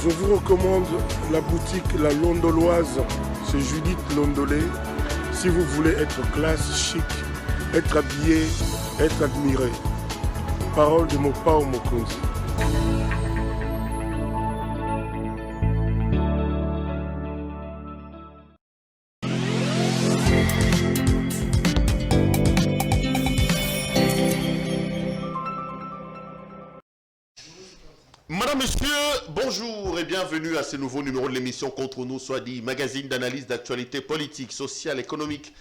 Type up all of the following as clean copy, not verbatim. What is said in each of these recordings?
Je vous recommande la boutique La Londoloise, c'est Judith Londolé. Si vous voulez être classe, chic, être habillé, être admiré. Parole de Mopao Mokonzi. Madame, Monsieur, bonjour et bienvenue à ce nouveau numéro de l'émission Contre nous, soit dit magazine d'analyse d'actualité politique, sociale, économique,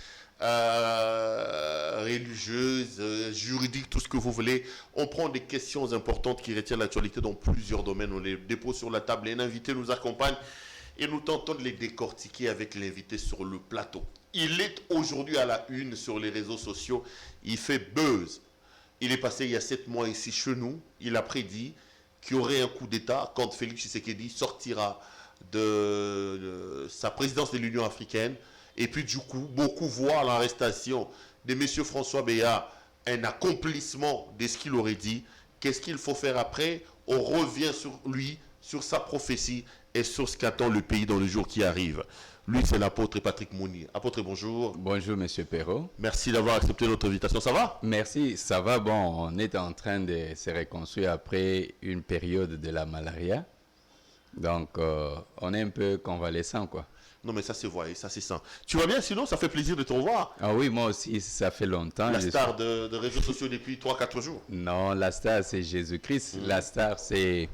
religieuse, juridique, tout ce que vous voulez. On prend des questions importantes qui retiennent l'actualité dans plusieurs domaines. On les dépose sur la table et un invité nous accompagne et nous tentons de les décortiquer avec l'invité sur le plateau. Il est aujourd'hui à la une sur les réseaux sociaux. Il fait buzz. Il est passé il y a 7 mois ici chez nous. Il a prédit qu'il y aurait un coup d'État quand Félix Tshisekedi sortira de sa présidence de l'Union africaine. Et puis du coup, beaucoup voient l'arrestation de M. François Béat un accomplissement de ce qu'il aurait dit. Qu'est-ce qu'il faut faire après? On revient sur lui, sur sa prophétie et sur ce qu'attend le pays dans les jours qui arrivent. Lui, c'est l'apôtre Patrick Mouni. Apôtre, bonjour. Bonjour, Monsieur Perrault. Merci d'avoir accepté notre invitation. Ça va? Merci, ça va. Bon, on est en train de se reconstruire après une période de la malaria. Donc, on est un peu convalescent, quoi. Non, mais ça se voit, ça c'est ça. Tu vas bien, sinon ça fait plaisir de te revoir. Ah oui, moi aussi, ça fait longtemps. La star de réseaux sociaux depuis 3-4 jours. Non, la star, c'est Jésus-Christ. La star, c'est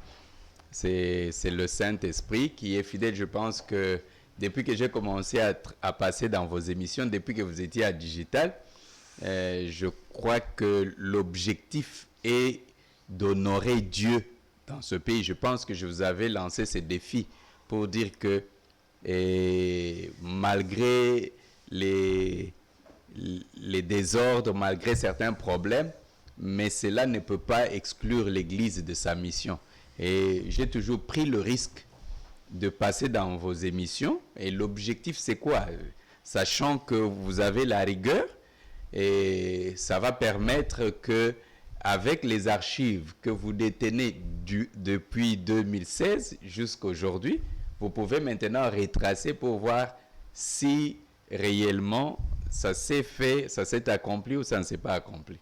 le Saint-Esprit qui est fidèle. Je pense que depuis que j'ai commencé à passer dans vos émissions, depuis que vous étiez à Digital, je crois que l'objectif est d'honorer Dieu dans ce pays. Je pense que je vous avais lancé ce défi pour dire que malgré les désordres, malgré certains problèmes, mais cela ne peut pas exclure l'Église de sa mission. Et j'ai toujours pris le risque de passer dans vos émissions. Et l'objectif, c'est quoi? Sachant que vous avez la rigueur, et ça va permettre que, avec les archives que vous détenez depuis 2016 jusqu'à aujourd'hui, vous pouvez maintenant retracer pour voir si réellement ça s'est fait, ça s'est accompli ou ça ne s'est pas accompli.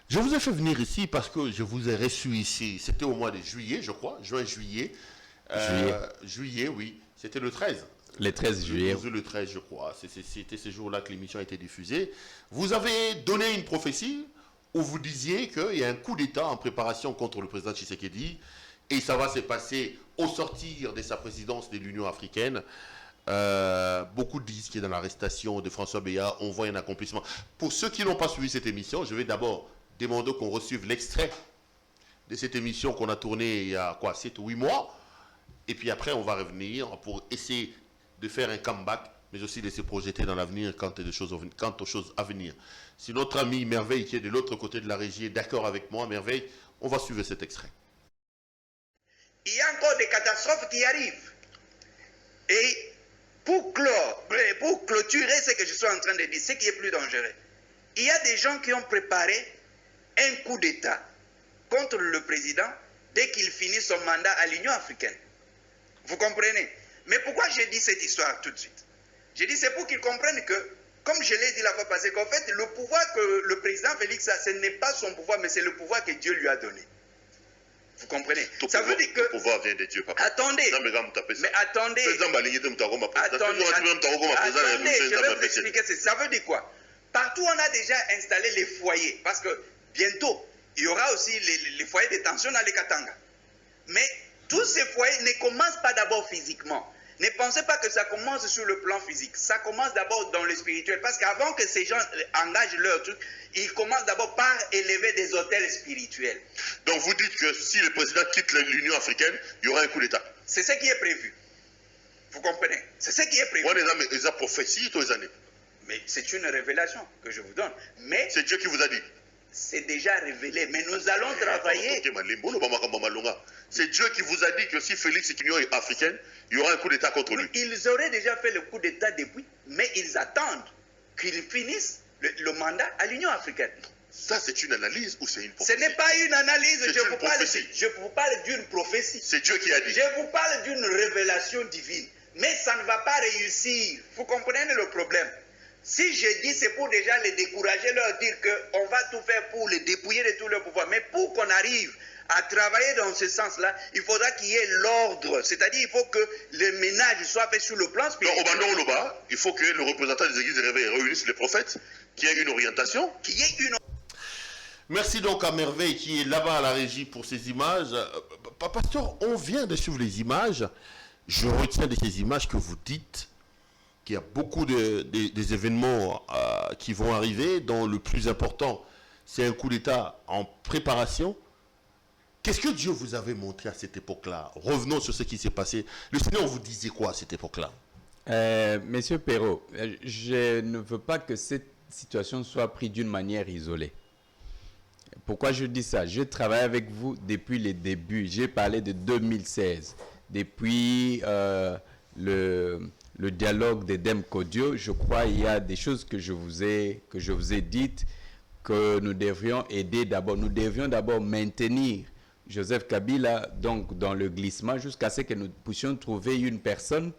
Je vous ai fait venir ici parce que je vous ai reçu ici. C'était au mois de juillet, je crois. Juin-juillet. Juillet, oui. C'était le 13. Le 13 juillet. Le 13, je crois. C'était ce jour-là que l'émission a été diffusée. Vous avez donné une prophétie où vous disiez qu'il y a un coup d'État en préparation contre le président Tshisekedi et ça va se passer au sortir de sa présidence de l'Union africaine. Beaucoup disent qu'il est dans l'arrestation de François Béat. On voit un accomplissement. Pour ceux qui n'ont pas suivi cette émission, je vais d'abord demander qu'on reçoive l'extrait de cette émission qu'on a tournée il y a quoi, 7 ou 8 mois. Et puis après, on va revenir pour essayer de faire un comeback, mais aussi de se projeter dans l'avenir quant aux choses à venir. Si notre ami Merveille, qui est de l'autre côté de la régie, est d'accord avec moi, Merveille, on va suivre cet extrait. Il y a encore des catastrophes qui arrivent. Et pour clôturer ce que je suis en train de dire, ce qui est plus dangereux, il y a des gens qui ont préparé un coup d'État contre le président dès qu'il finit son mandat à l'Union africaine. Vous comprenez? Mais pourquoi j'ai dit cette histoire tout de suite? J'ai dit c'est pour qu'ils comprennent que, comme je l'ai dit la fois passée, qu'en fait, le pouvoir que le président Félix a, ce n'est pas son pouvoir, mais c'est le pouvoir que Dieu lui a donné. Vous comprenez? Ça veut dire que... Le pouvoir vient de Dieu, papa. Attendez. Mais attendez. Attendez, je vais vous expliquer. Ça veut dire quoi? Partout, on a déjà installé les foyers. Parce que bientôt, il y aura aussi les foyers de tension dans les Katanga. Mais tous ces foyers ne commencent pas d'abord physiquement. Ne pensez pas que ça commence sur le plan physique. Ça commence d'abord dans le spirituel. Parce qu'avant que ces gens engagent leur truc, ils commencent d'abord par élever des hôtels spirituels. Donc vous dites que si le président quitte l'Union africaine, il y aura un coup d'État. C'est ce qui est prévu. Vous comprenez? C'est ce qui est prévu. Les a prophéties tous les années. Mais c'est une révélation que je vous donne. Mais c'est Dieu qui vous a dit. C'est déjà révélé, mais nous allons travailler. C'est Dieu qui vous a dit que si Félix est l'Union africaine, il y aura un coup d'État contre lui. Ils auraient déjà fait le coup d'État depuis, mais ils attendent qu'il finisse le mandat à l'Union africaine. Ça, c'est une analyse ou c'est une Ce prophétie? n'est pas une analyse, C'est une prophétie. je vous parle d'une prophétie. C'est Dieu qui a dit. Je vous parle d'une révélation divine. Mais ça ne va pas réussir. Vous comprenez le problème? Si je dis, c'est pour déjà les décourager, leur dire qu'on va tout faire pour les dépouiller de tout leur pouvoir. Mais pour qu'on arrive à travailler dans ce sens-là, il faudra qu'il y ait l'ordre. C'est-à-dire il faut que le ménage soit fait sur le plan spirituel. Donc, au Bandon Loba, il faut que le représentant des églises de réveil réunisse les prophètes, qu'il y ait une orientation. Qu'il y ait une... Merci donc à Merveille qui est là-bas à la régie pour ces images. Pasteur, on vient de suivre les images. Je retiens de ces images que vous dites qu'il y a beaucoup des événements qui vont arriver, dont le plus important, c'est un coup d'État en préparation. Qu'est-ce que Dieu vous avait montré à cette époque-là? Revenons sur ce qui s'est passé. Le Seigneur vous disait quoi à cette époque-là? Monsieur Perrault, je ne veux pas que cette situation soit prise d'une manière isolée. Pourquoi je dis ça? Je travaille avec vous depuis les débuts. J'ai parlé de 2016. Depuis le dialogue d'Edem Kodio, je crois qu'il y a des choses que je vous ai dites que nous devrions aider d'abord. Nous devrions d'abord maintenir Joseph Kabila donc, dans le glissement jusqu'à ce que nous puissions trouver une personne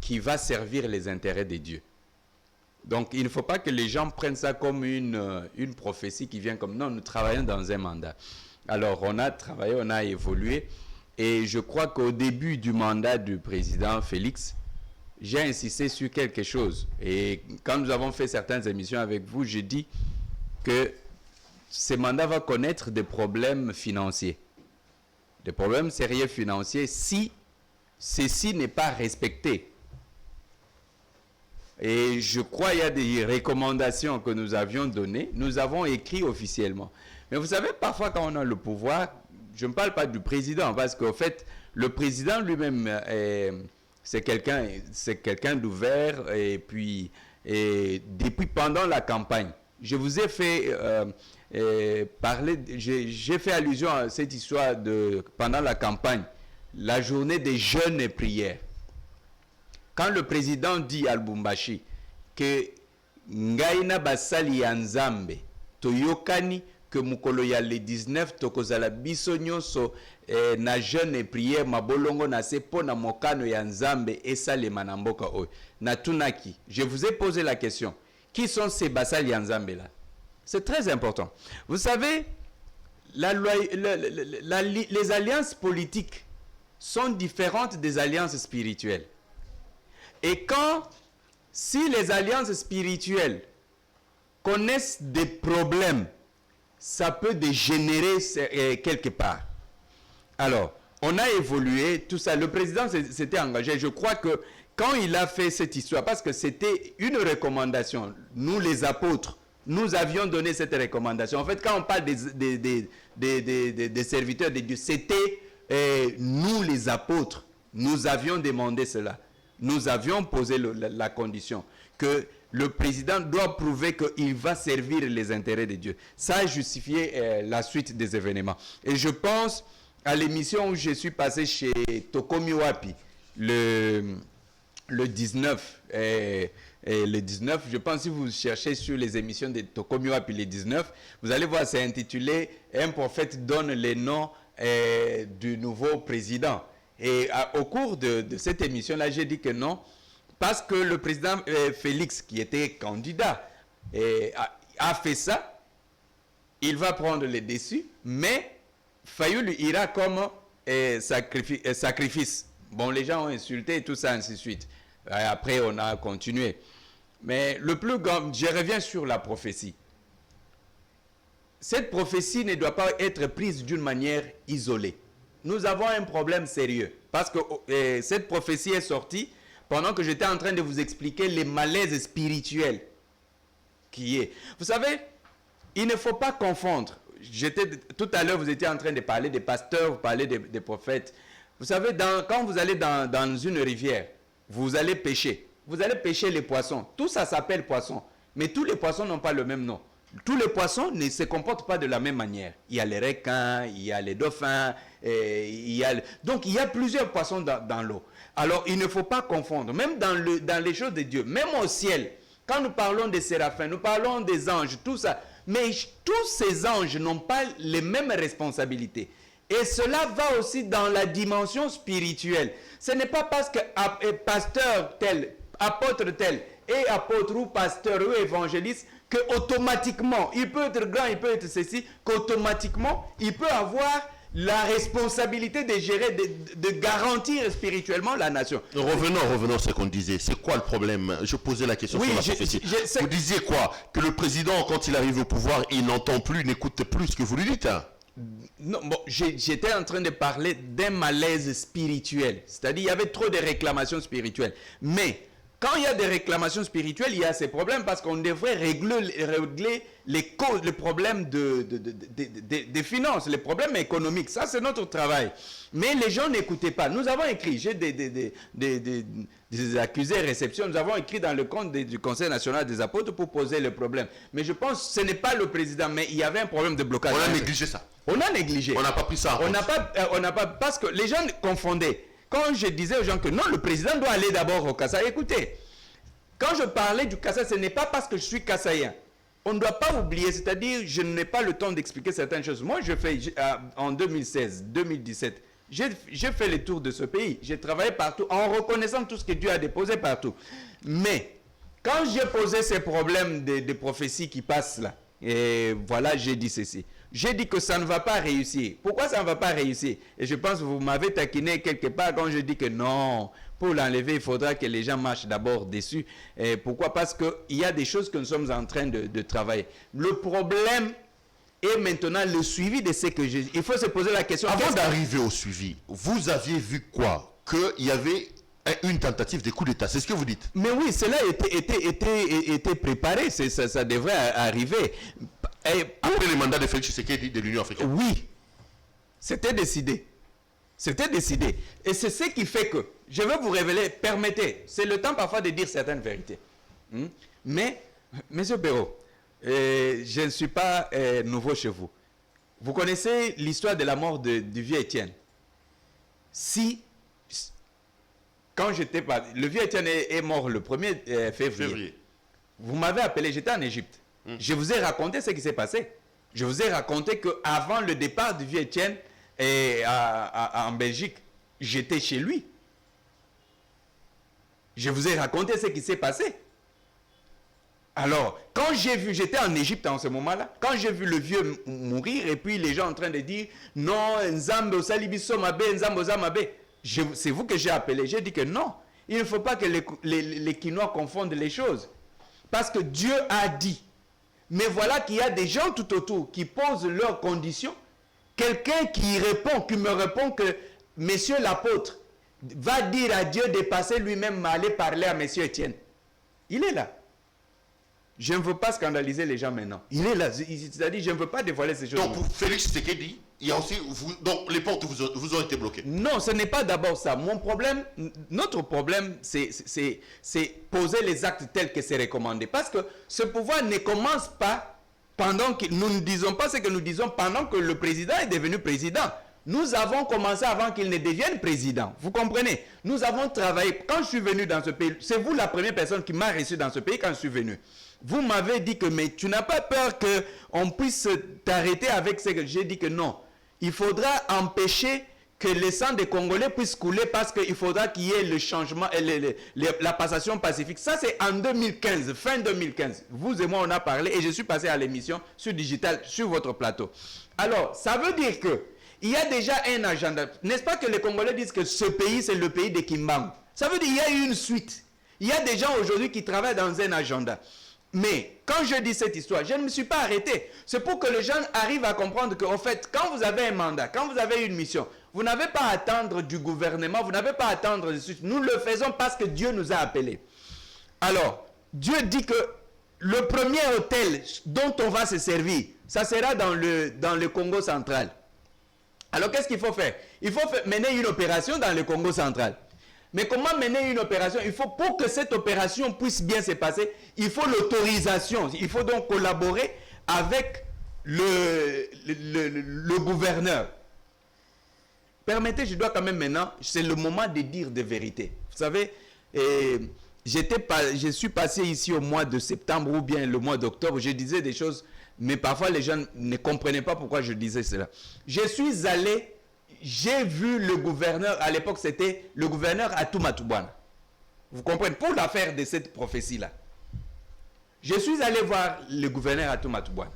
qui va servir les intérêts de Dieu. Donc, il ne faut pas que les gens prennent ça comme une prophétie qui vient comme non, nous travaillons dans un mandat. Alors, on a travaillé, on a évolué. Et je crois qu'au début du mandat du président Félix, j'ai insisté sur quelque chose. Et quand nous avons fait certaines émissions avec vous, j'ai dit que ce mandat va connaître des problèmes financiers. Des problèmes sérieux financiers si ceci n'est pas respecté. Et je crois qu'il y a des recommandations que nous avions données. Nous avons écrit officiellement. Mais vous savez, parfois quand on a le pouvoir, je ne parle pas du président, parce qu'en fait, le président lui-même, c'est quelqu'un d'ouvert. Et puis, depuis pendant la campagne, je vous ai fait parler, j'ai fait allusion à cette histoire de, pendant la campagne, la journée des jeûnes et prières. Quand le président dit à Lubumbashi que Ngaina basali ya Nzambe toyokani que mukolo ya le 19 tokozala biso nyonso na jeûne et prière mabolongo na se pona mokano ya Nzambe esalema na mboka oyo. Natunaki, je vous ai posé la question. Qui sont ces basali ya Nzambe là? C'est très important. Vous savez, les alliances politiques sont différentes des alliances spirituelles. Et si les alliances spirituelles connaissent des problèmes, ça peut dégénérer quelque part. Alors, on a évolué, tout ça. Le président s'était engagé. Je crois que quand il a fait cette histoire, parce que c'était une recommandation, nous les apôtres, nous avions donné cette recommandation. En fait, quand on parle des serviteurs de Dieu, c'était nous les apôtres, nous avions demandé cela. Nous avions posé la condition que le président doit prouver qu'il va servir les intérêts de Dieu. Ça a justifié la suite des événements. Et je pense à l'émission où je suis passé chez Tokomi Wapi le 19. Le 19, je pense si vous cherchez sur les émissions de Tokomi Wapi le 19, vous allez voir, c'est intitulé « Un prophète donne les noms du nouveau président ». Et au cours de cette émission-là, j'ai dit que non, parce que le président Félix, qui était candidat, a fait ça, il va prendre les dessus, mais Fayoul ira comme sacrifice. Bon, les gens ont insulté et tout ça, ainsi de suite. Après, on a continué. Mais le plus grand, je reviens sur la prophétie. Cette prophétie ne doit pas être prise d'une manière isolée. Nous avons un problème sérieux parce que cette prophétie est sortie pendant que j'étais en train de vous expliquer les malaises spirituels qui est. Vous savez, il ne faut pas confondre. Tout à l'heure, vous étiez en train de parler des pasteurs, vous parlez des prophètes. Vous savez, quand vous allez dans une rivière, vous allez pêcher. Vous allez pêcher les poissons. Tout ça s'appelle poisson. Mais tous les poissons n'ont pas le même nom. Tous les poissons ne se comportent pas de la même manière. Il y a les requins, il y a les dauphins, donc il y a plusieurs poissons dans l'eau. Alors il ne faut pas confondre, même dans les choses de Dieu, même au ciel, quand nous parlons des séraphins, nous parlons des anges, tout ça, Mais tous ces anges n'ont pas les mêmes responsabilités. Et cela va aussi dans la dimension spirituelle. Ce n'est pas parce que pasteur tel, apôtre tel, et apôtre ou pasteur ou évangéliste, que automatiquement, il peut être grand, il peut être ceci, qu'automatiquement, il peut avoir la responsabilité de gérer, de garantir spirituellement la nation. Revenons à ce qu'on disait. C'est quoi le problème? Je posais la question sur la prophétie. Vous disiez quoi? Que le président, quand il arrive au pouvoir, il n'entend plus, n'écoute plus ce que vous lui dites, hein? Non, bon, j'étais en train de parler d'un malaise spirituel. C'est-à-dire, il y avait trop de réclamations spirituelles. Mais, quand il y a des réclamations spirituelles, il y a ces problèmes parce qu'on devrait régler les causes, les problèmes des finances, les problèmes économiques. Ça, c'est notre travail. Mais les gens n'écoutaient pas. Nous avons écrit, j'ai des accusés réception, nous avons écrit dans le compte du Conseil national des apôtres pour poser le problème. Mais je pense que ce n'est pas le président, mais il y avait un problème de blocage. On a négligé ça. On a négligé. On n'a pas pris ça. On n'a pas, parce que les gens confondaient. Quand je disais aux gens que non, le président doit aller d'abord au Kassai, écoutez, quand je parlais du Kassai, ce n'est pas parce que je suis Kassaïen. On ne doit pas oublier, c'est-à-dire, je n'ai pas le temps d'expliquer certaines choses. Moi, en 2016, 2017, j'ai fait le tour de ce pays. J'ai travaillé partout en reconnaissant tout ce que Dieu a déposé partout. Mais, quand j'ai posé ces problèmes de prophéties qui passent là, et voilà, j'ai dit ceci. J'ai dit que ça ne va pas réussir. Pourquoi ça ne va pas réussir? Et je pense que vous m'avez taquiné quelque part quand je dis que non, pour l'enlever, il faudra que les gens marchent d'abord dessus. Et pourquoi? Parce qu'il y a des choses que nous sommes en train de travailler. Le problème est maintenant le suivi de ce que j'ai dit. Il faut se poser la question. Avant d'arriver au suivi, vous aviez vu quoi? Qu'il y avait une tentative de coup d'État, c'est ce que vous dites? Mais oui, cela était préparé, ça devrait arriver. Après le mandat de Félix Tshisekedi de l'Union africaine. Oui, c'était décidé. C'était décidé. Et c'est ce qui fait que, je vais vous révéler, permettez, c'est le temps parfois de dire certaines vérités. Mais, M. Perrault, je ne suis pas nouveau chez vous. Vous connaissez l'histoire de la mort du vieux Étienne. Quand j'étais pas... Le vieux Étienne est mort le 1er février. Vous m'avez appelé, j'étais en Égypte. Je vous ai raconté ce qui s'est passé. Je vous ai raconté qu'avant le départ du vieux Étienne en Belgique, j'étais chez lui. Je vous ai raconté ce qui s'est passé. Alors, quand j'ai vu, j'étais en Égypte en ce moment-là, quand j'ai vu le vieux mourir et puis les gens en train de dire non, Nzambe osalibiso mabe, Nzambe osamabe. C'est vous que j'ai appelé. J'ai dit que non, il ne faut pas que les Quinois confondent les choses. Parce que Dieu a dit. Mais voilà qu'il y a des gens tout autour qui posent leurs conditions. Quelqu'un qui me répond que Monsieur l'apôtre va dire à Dieu de passer lui-même aller parler à Monsieur Étienne. Il est là. Je ne veux pas scandaliser les gens maintenant. Il est là. C'est-à-dire, je ne veux pas dévoiler ces choses. Donc, pour Félix Tshisekedi, il y a aussi... donc, les portes vous ont été bloquées. Non, ce n'est pas d'abord ça. Notre problème, c'est poser les actes tels que c'est recommandé. Parce que ce pouvoir ne commence pas pendant que... Nous ne disons pas ce que nous disons pendant que le président est devenu président. Nous avons commencé avant qu'il ne devienne président. Vous comprenez? Nous avons travaillé. Quand je suis venu dans ce pays, c'est vous la première personne qui m'a reçu dans ce pays quand je suis venu. Vous m'avez dit que, mais tu n'as pas peur qu'on puisse t'arrêter avec ce que j'ai dit que non. Il faudra empêcher que le sang des Congolais puisse couler parce qu'il faudra qu'il y ait le changement, la passation pacifique. Ça, c'est en 2015, fin 2015. Vous et moi, on a parlé et je suis passé à l'émission sur Digital, sur votre plateau. Alors, ça veut dire que il y a déjà un agenda. N'est-ce pas que les Congolais disent que ce pays, c'est le pays des Kimbang? Ça veut dire qu'il y a eu une suite. Il y a des gens aujourd'hui qui travaillent dans un agenda. Mais quand je dis cette histoire, je ne me suis pas arrêté. C'est pour que les gens arrivent à comprendre qu'en fait, quand vous avez un mandat, quand vous avez une mission, vous n'avez pas à attendre du gouvernement, vous n'avez pas à attendre de suite. Nous le faisons parce que Dieu nous a appelés. Alors, Dieu dit que le premier hôtel dont on va se servir, ça sera dans le Congo central. Alors, qu'est-ce qu'il faut faire? Il faut mener une opération dans le Congo central. Mais comment mener une opération? Il faut, pour que cette opération puisse bien se passer, il faut l'autorisation. Il faut donc collaborer avec le gouverneur. Permettez, je dois quand même maintenant, c'est le moment de dire des vérités. Vous savez, je suis passé ici au mois de septembre ou bien le mois d'octobre, je disais des choses mais parfois les gens ne comprenaient pas pourquoi je disais cela. Je suis allé, j'ai vu le gouverneur, à l'époque c'était le gouverneur Atumatubwana. Vous comprenez, pour l'affaire de cette prophétie-là. Je suis allé voir le gouverneur Atumatubwana.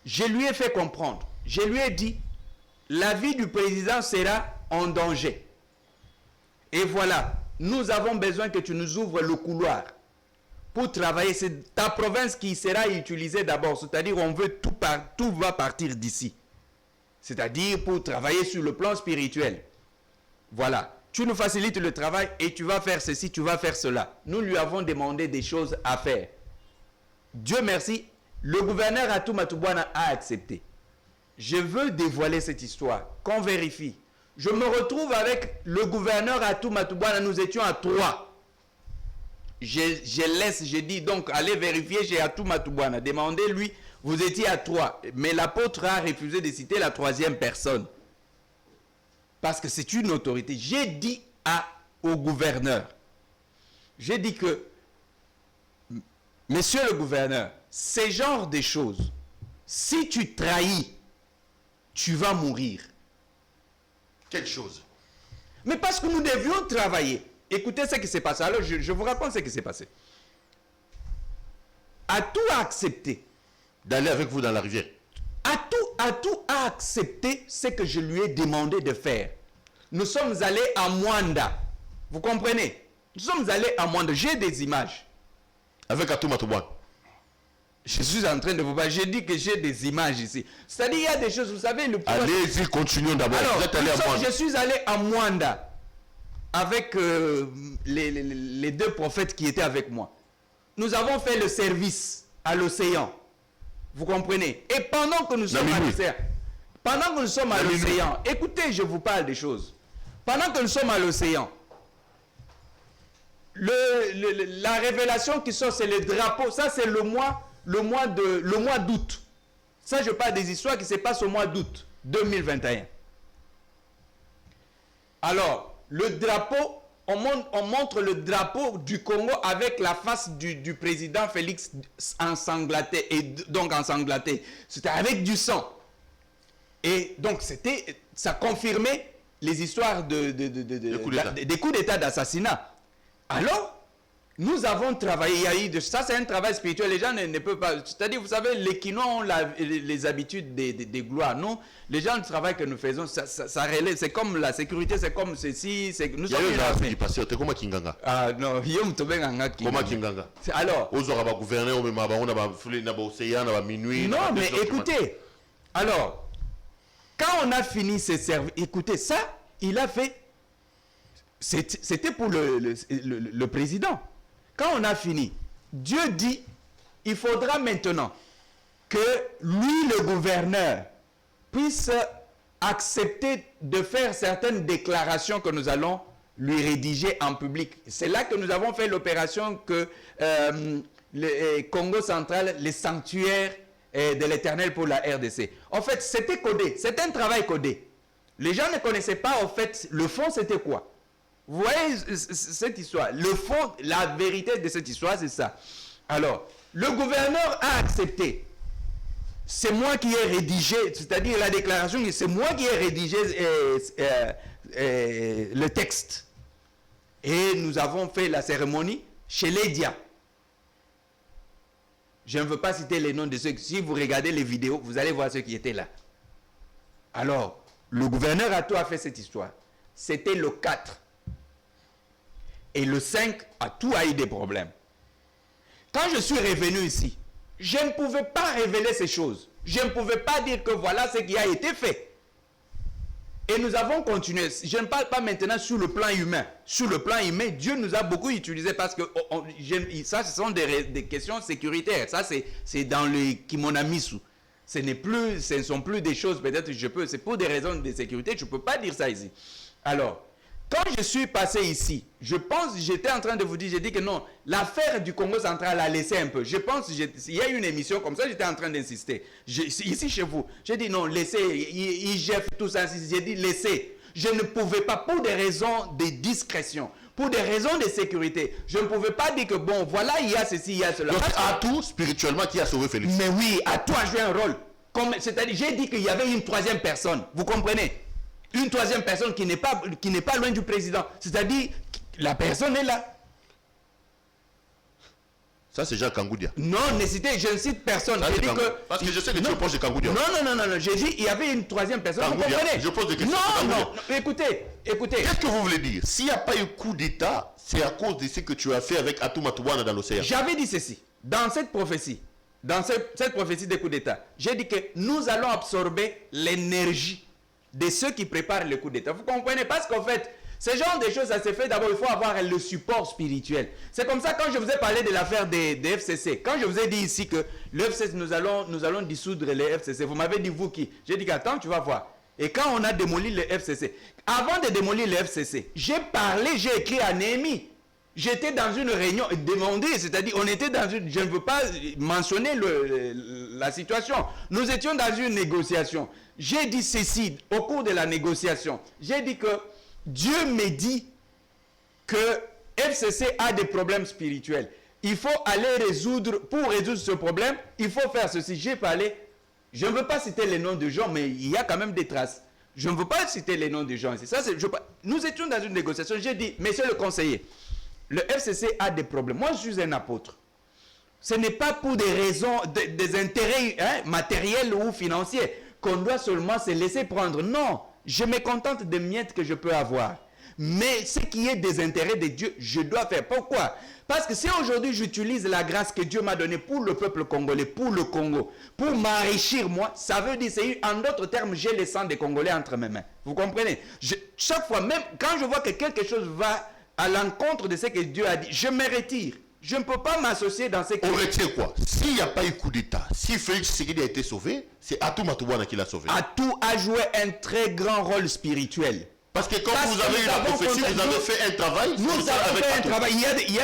Je lui ai fait comprendre, je lui ai dit, la vie du président sera en danger. Et voilà, nous avons besoin que tu nous ouvres le couloir pour travailler. C'est ta province qui sera utilisée d'abord, c'est-à-dire on veut tout va partir d'ici. C'est-à-dire pour travailler sur le plan spirituel. Voilà, tu nous facilites le travail et tu vas faire ceci, tu vas faire cela. Nous lui avons demandé des choses à faire. Dieu merci, le gouverneur Atumatubwana a accepté. Je veux dévoiler cette histoire, qu'on vérifie. Je me retrouve avec le gouverneur Atumatubwana, nous étions à 3. Je dis donc, allez vérifier chez Atumatubwana, demandez-lui, vous étiez à 3. Mais l'apôtre a refusé de citer la 3e personne. Parce que c'est une autorité. J'ai dit au gouverneur, j'ai dit que, monsieur le gouverneur, ces genres de choses, si tu trahis, tu vas mourir. Quelle chose? Mais parce que nous devions travailler. Écoutez ce qui s'est passé. Alors, je vous raconte ce qui s'est passé. Atou a accepté d'aller avec vous dans la rivière. Atou a accepté ce que je lui ai demandé de faire. Nous sommes allés à Mwanda. Vous comprenez? Nous sommes allés à Mwanda. J'ai des images. Avec Atumatubwana. Je suis en train de vous parler. J'ai dit que j'ai des images ici. C'est-à-dire, il y a des choses, vous savez... Allez-y, continuons d'abord. Alors, je suis allé à Mwanda avec les 2 prophètes qui étaient avec moi. Nous avons fait le service à l'océan. Vous comprenez? Et pendant que nous sommes à l'océan, écoutez, je vous parle des choses. Pendant que nous sommes à l'océan, la révélation qui sort, c'est le drapeau. Ça, c'est le mois d'août. Ça, je parle des histoires qui se passent au mois d'août 2021. Alors, le drapeau, on montre le drapeau du Congo avec la face du président Félix ensanglanté. Et donc ensanglanté. C'était avec du sang. Et donc, ça confirmait les histoires des coups d'état d'assassinat. Alors, nous avons travaillé, ça c'est un travail spirituel, les gens ne peuvent pas, c'est-à-dire vous savez, les Kinois ont les habitudes des gloires, non? Les gens, le travail que nous faisons, ça relève, c'est comme la sécurité, c'est comme ceci, nous sommes qui passé, t'es comme Kinganga. Ah non, Yom Tobenganga Comment Kinganga? Alors, aux aura gouverneur, on a océan, on a minuit. Non, mais écoutez, alors, quand on a fini ces services, écoutez, ça, il a fait, c'était pour le président. Quand on a fini, Dieu dit, il faudra maintenant que lui, le gouverneur, puisse accepter de faire certaines déclarations que nous allons lui rédiger en public. C'est là que nous avons fait l'opération que le Congo central, les sanctuaires de l'Éternel pour la RDC. En fait, c'était codé, c'était un travail codé. Les gens ne connaissaient pas, en fait, le fond, c'était quoi? Vous voyez cette histoire, le fond, la vérité de cette histoire, c'est ça. Alors, le gouverneur a accepté. C'est moi qui ai rédigé, c'est-à-dire la déclaration, c'est moi qui ai rédigé le texte. Et nous avons fait la cérémonie chez Lédia. Je ne veux pas citer les noms de ceux. Si vous regardez les vidéos, vous allez voir ceux qui étaient là. Alors, le gouverneur Atou a fait cette histoire. C'était le 4. Et le 5, Atou a eu des problèmes. Quand je suis revenu ici, je ne pouvais pas révéler ces choses. Je ne pouvais pas dire que voilà ce qui a été fait. Et nous avons continué. Je ne parle pas maintenant sur le plan humain. Sur le plan humain, Dieu nous a beaucoup utilisé parce que ça, ce sont des questions sécuritaires. Ça, c'est dans le kimonamisu. Ce ne sont plus des choses, peut-être c'est pour des raisons de sécurité, je ne peux pas dire ça ici. Alors, quand je suis passé ici, je pense, j'étais en train de vous dire, j'ai dit que non, l'affaire du Congo central a laissé un peu. Je pense, il y a eu une émission comme ça, j'étais en train d'insister. Ici chez vous, j'ai dit non, laissez, IGF, tout ça, j'ai dit laissez. Je ne pouvais pas, pour des raisons de discrétion, pour des raisons de sécurité. Je ne pouvais pas dire que, bon, voilà, il y a ceci, il y a cela. Donc, Atou, spirituellement, qui a sauvé Félix. Mais oui, Atou a joué un rôle. C'est-à-dire, j'ai dit qu'il y avait une troisième personne. Vous comprenez? Une troisième personne qui n'est pas loin du président. C'est-à-dire, la personne est là. Ça, c'est Jean Kangoudia. Non, je ne cite personne. Ça, parce que je sais que tu es proche de Kangoudia. Non. J'ai dit il y avait une troisième personne. Kangoudia, vous comprenez? Je pose des questions. Non. Écoutez. Qu'est-ce que vous voulez dire? S'il n'y a pas eu coup d'État, c'est à cause de ce que tu as fait avec Atou Matouana dans l'océan. J'avais dit ceci. Dans cette prophétie des coups d'État, j'ai dit que nous allons absorber l'énergie de ceux qui préparent le coup d'État. Vous comprenez? Parce qu'en fait, ce genre de choses, ça se fait d'abord, il faut avoir le support spirituel. C'est comme ça, quand je vous ai parlé de l'affaire des FCC, quand je vous ai dit ici que le FCC, nous allons dissoudre les FCC, vous m'avez dit, vous qui? J'ai dit, attends, tu vas voir. Et quand on a démoli le FCC, avant de démolir le FCC, j'ai écrit à Néhémie. J'étais dans une réunion demandée, c'est-à-dire, on était dans une... Je ne veux pas mentionner la situation. Nous étions dans une négociation. J'ai dit ceci, au cours de la négociation, j'ai dit que Dieu me dit que FCC a des problèmes spirituels. Il faut aller pour résoudre ce problème, il faut faire ceci. J'ai parlé, je ne veux pas citer les noms de gens, mais il y a quand même des traces. Je ne veux pas citer les noms de gens. Nous étions dans une négociation, j'ai dit, monsieur le conseiller, le FCC a des problèmes. Moi, je suis un apôtre. Ce n'est pas pour des raisons, des intérêts matériels ou financiers qu'on doit seulement se laisser prendre. Non. Je me contente des miettes que je peux avoir. Mais ce qui est des intérêts de Dieu, je dois faire. Pourquoi? Parce que si aujourd'hui j'utilise la grâce que Dieu m'a donnée pour le peuple congolais, pour le Congo, pour m'enrichir moi, ça veut dire, en d'autres termes, j'ai le sang des Congolais entre mes mains. Vous comprenez? Chaque fois, même quand je vois que quelque chose va à l'encontre de ce que Dieu a dit, je me retire. Je ne peux pas m'associer dans ces... On retient quoi? S'il n'y a pas eu coup d'État, si Félix Tshisekedi a été sauvé, c'est Atou Matouana qui l'a sauvé. Atou a joué un très grand rôle spirituel. Parce que quand vous avez eu la prophétie, vous avez fait un travail. Nous avons fait un travail. Il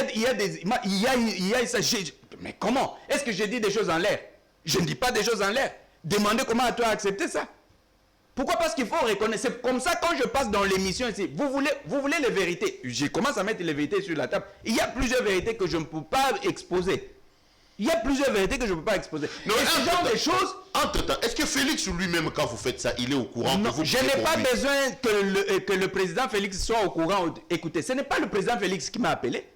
y a ça. Mais comment? Est-ce que j'ai dit des choses en l'air? Je ne dis pas des choses en l'air. Demandez comment Atou a accepté ça. Pourquoi? Parce qu'il faut reconnaître. C'est comme ça, quand je passe dans l'émission ici, vous voulez les vérités. Je commence à mettre les vérités sur la table. Il y a plusieurs vérités que je ne peux pas exposer. Il y a plusieurs vérités que je ne peux pas exposer. Non, et ce genre de choses... Entre-temps, est-ce que Félix lui-même, quand vous faites ça, il est au courant? Non, je n'ai pas besoin que le président Félix soit au courant. Écoutez, ce n'est pas le président Félix qui m'a appelé.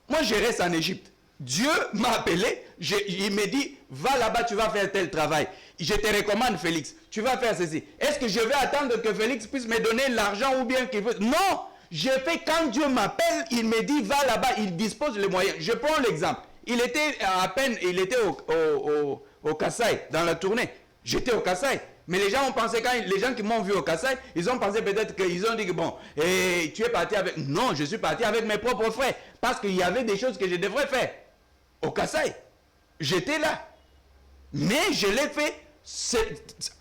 Moi, je reste en Égypte. Dieu m'a appelé. Il me dit, va là-bas, tu vas faire tel travail. Je te recommande, Félix. Tu vas faire ceci. Est-ce que je vais attendre que Félix puisse me donner l'argent ou bien qu'il veut? Non. Je fais quand Dieu m'appelle, il me dit, va là-bas. Il dispose les moyens. Je prends l'exemple. Il était au Kasaï, dans la tournée. J'étais au Kasaï. Mais les gens ont pensé, les gens qui m'ont vu au Kasaï, ils ont pensé peut-être qu'ils ont dit que bon, tu es parti avec... Non, je suis parti avec mes propres frères. Parce qu'il y avait des choses que je devrais faire. Au Kasaï. J'étais là. Mais je l'ai fait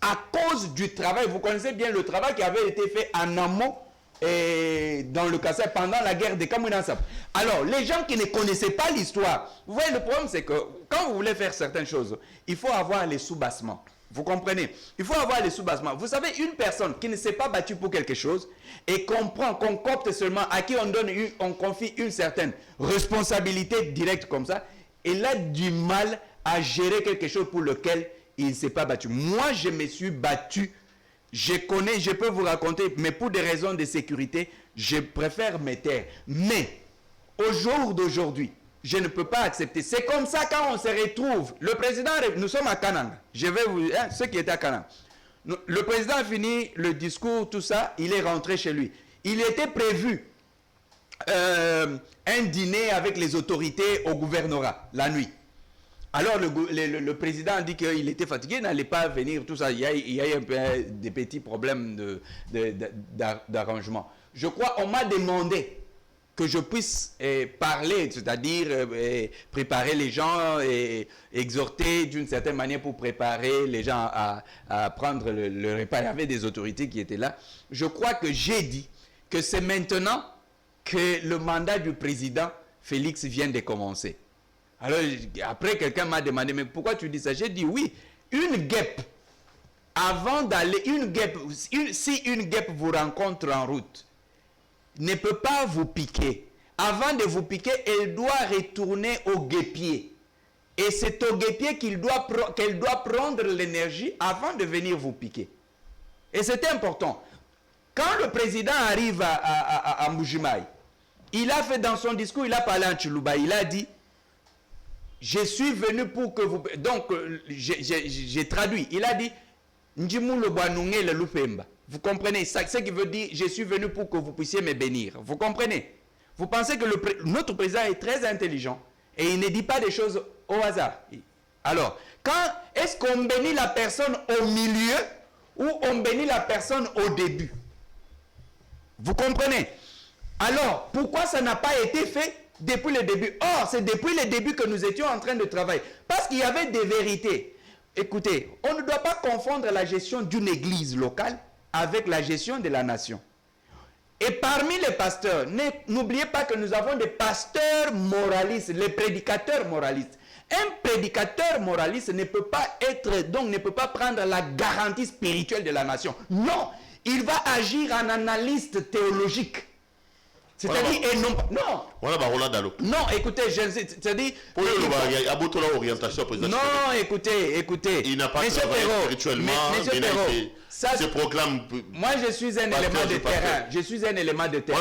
à cause du travail. Vous connaissez bien le travail qui avait été fait en amont et dans le Kasaï pendant la guerre des Kamouinansap. Alors, les gens qui ne connaissaient pas l'histoire, vous voyez, le problème c'est que quand vous voulez faire certaines choses, il faut avoir les sous-bassements. Vous comprenez? Il faut avoir les sous-bassements. Vous savez, une personne qui ne s'est pas battue pour quelque chose et qu'on copte seulement, à qui on confie une certaine responsabilité directe comme ça, elle a du mal à gérer quelque chose pour lequel il ne s'est pas battu. Moi, je me suis battu. Je connais, je peux vous raconter, mais pour des raisons de sécurité, je préfère me taire. Mais, au jour d'aujourd'hui, je ne peux pas accepter. C'est comme ça quand on se retrouve. Le président, nous sommes à Canaan. Je vais vous... ceux qui étaient à Canaan. Le président a fini le discours, tout ça, il est rentré chez lui. Il était prévu un dîner avec les autorités au gouvernorat, la nuit. Alors le président a dit qu'il était fatigué, il n'allait pas venir, tout ça. Il y a eu un peu des petits problèmes d'arrangement. Je crois qu'on m'a demandé que je puisse parler, c'est-à-dire préparer les gens et exhorter d'une certaine manière pour préparer les gens à prendre le repas. Il y avait des autorités qui étaient là. Je crois que j'ai dit que c'est maintenant que le mandat du président Félix vient de commencer. Alors, après, quelqu'un m'a demandé, mais pourquoi tu dis ça? J'ai dit, oui, une guêpe, avant d'aller, si une guêpe vous rencontre en route, ne peut pas vous piquer. Avant de vous piquer, elle doit retourner au guépier. Et c'est au guépier qu'elle doit prendre l'énergie avant de venir vous piquer. Et c'est important. Quand le président arrive à Mbujimayi, il a fait dans son discours, il a parlé en Tchilouba, il a dit, je suis venu pour que vous... Donc, j'ai traduit. Il a dit, Njimu le Boanungé le Lupemba. Vous comprenez? Ça, ce qui veut dire, je suis venu pour que vous puissiez me bénir. Vous comprenez? Vous pensez que notre président est très intelligent et il ne dit pas des choses au hasard. Alors, est-ce qu'on bénit la personne au milieu ou on bénit la personne au début? Vous comprenez? Alors, pourquoi ça n'a pas été fait depuis le début? Or, c'est depuis le début que nous étions en train de travailler. Parce qu'il y avait des vérités. Écoutez, on ne doit pas confondre la gestion d'une église locale avec la gestion de la nation. Et parmi les pasteurs, n'oubliez pas que nous avons des pasteurs moralistes, les prédicateurs moralistes. Un prédicateur moraliste ne peut pas être, donc ne peut pas prendre la garantie spirituelle de la nation. Non, il va agir en analyste théologique. C'est-à-dire, et non, non. Voilà, bah, non, écoutez, c'est-à-dire... Non, écoutez. Il n'a pas travaillé spirituellement, il se proclame... Moi, je suis un élément de terrain. Je suis un élément de terrain.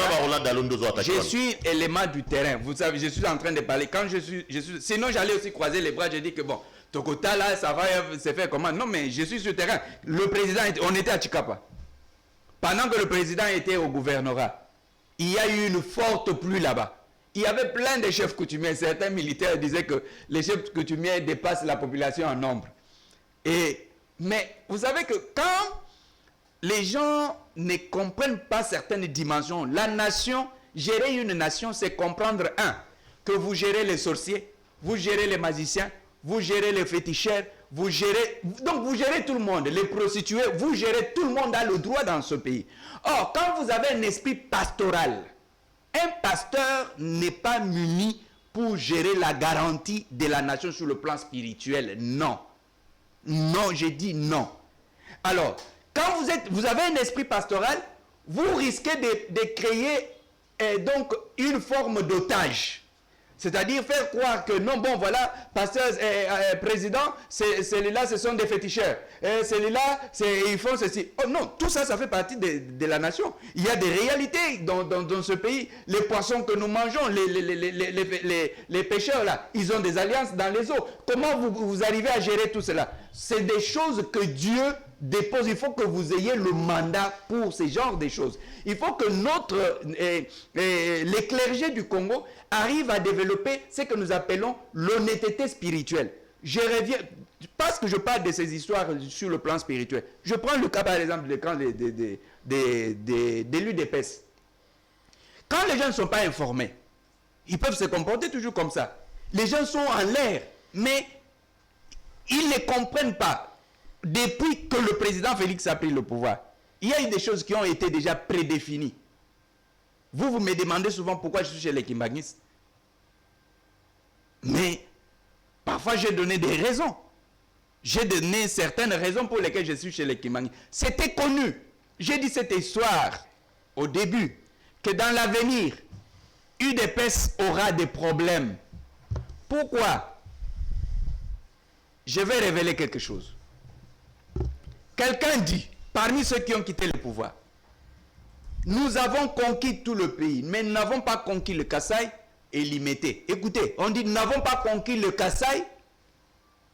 Je suis élément du terrain. Vous savez, je suis en train de parler. Quand je suis sinon, j'allais aussi croiser les bras. Je dis que bon, Tokota, là, ça va se faire comment? Non, mais je suis sur le terrain. Le président, on était à Chikapa. Pendant que le président était au gouvernorat, il y a eu une forte pluie là-bas. Il y avait plein de chefs coutumiers. Certains militaires disaient que les chefs coutumiers dépassent la population en nombre. Mais vous savez que quand les gens ne comprennent pas certaines dimensions, la nation, gérer une nation, c'est comprendre, que vous gérez les sorciers, vous gérez les magiciens, vous gérez les féticheurs, vous gérez tout le monde, les prostituées, vous gérez, tout le monde a le droit dans ce pays. Or, quand vous avez un esprit pastoral, un pasteur n'est pas muni pour gérer la garantie de la nation sur le plan spirituel. Non. Non, j'ai dit non. Alors, quand vous avez un esprit pastoral, vous risquez de créer donc une forme d'otage. C'est-à-dire faire croire que non, bon, voilà, pasteur, président, celui-là, ce sont des féticheurs. Celui-là, ils font ceci. Oh non, tout ça, ça fait partie de la nation. Il y a des réalités dans ce pays. Les poissons que nous mangeons, les pêcheurs, là, ils ont des alliances dans les eaux. Comment vous arrivez à gérer tout cela? C'est des choses que Dieu dépose. Il faut que vous ayez le mandat pour ce genre de choses. Il faut que les clergés du Congo arrivent à développer ce que nous appelons l'honnêteté spirituelle. Je reviens, parce que je parle de ces histoires sur le plan spirituel. Je prends le cas par exemple des camps de l'UDPS. Quand les gens ne sont pas informés, ils peuvent se comporter toujours comme ça. Les gens sont en l'air, mais ils ne comprennent pas. Depuis que le président Félix a pris le pouvoir, il y a eu des choses qui ont été déjà prédéfinies. Vous me demandez souvent pourquoi je suis chez les Kimbanguistes. Mais parfois j'ai donné des raisons. J'ai donné certaines raisons pour lesquelles je suis chez les Kimbanguistes. C'était connu. J'ai dit cette histoire au début, que dans l'avenir, UDPS aura des problèmes. Pourquoi? Je vais révéler quelque chose. Quelqu'un dit, parmi ceux qui ont quitté le pouvoir, nous avons conquis tout le pays, mais nous n'avons pas conquis le Kasaï et Limete. Écoutez, on dit, nous n'avons pas conquis le Kasaï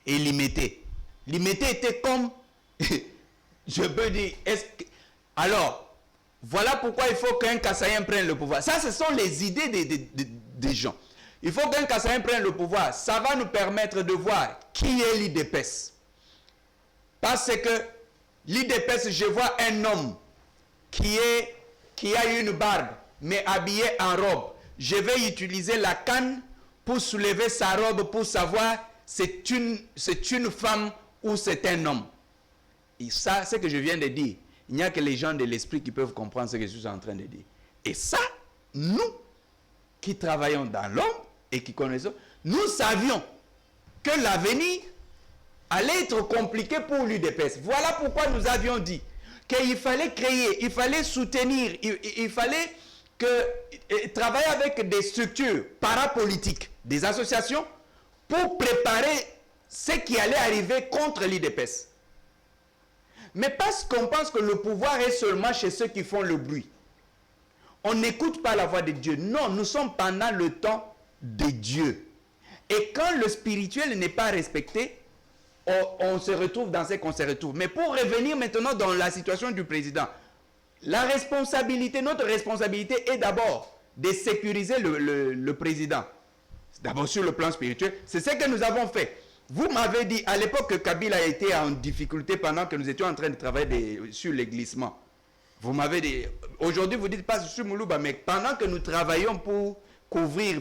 et Limete. Limete était comme, je peux dire, alors, voilà pourquoi il faut qu'un Kassaïen prenne le pouvoir. Ça, ce sont les idées des gens. Il faut qu'un Kassaïen prenne le pouvoir. Ça va nous permettre de voir qui est l'IDPS. Parce que l'IDPS, je vois un homme qui a une barbe, mais habillé en robe. Je vais utiliser la canne pour soulever sa robe pour savoir c'est une femme ou c'est un homme. Et ça, c'est ce que je viens de dire. Il n'y a que les gens de l'esprit qui peuvent comprendre ce que je suis en train de dire. Et ça, nous qui travaillons dans l'ombre et qui connaissons, nous savions que l'avenir allait être compliqué pour l'UDPS. Voilà pourquoi nous avions dit qu'il fallait créer, il fallait soutenir, il fallait travailler avec des structures parapolitiques, des associations, pour préparer ce qui allait arriver contre l'IDPS. Mais parce qu'on pense que le pouvoir est seulement chez ceux qui font le bruit. On n'écoute pas la voix de Dieu. Non, nous sommes pendant le temps de Dieu. Et quand le spirituel n'est pas respecté, on se retrouve dans ce qu'on se retrouve. Mais pour revenir maintenant dans la situation du président, notre responsabilité est d'abord de sécuriser le président. D'abord sur le plan spirituel. C'est ce que nous avons fait. Vous m'avez dit, à l'époque que Kabila a été en difficulté pendant que nous étions en train de travailler sur les glissements. Vous m'avez dit, aujourd'hui vous dites pas sur Moulouba, mais pendant que nous travaillons pour couvrir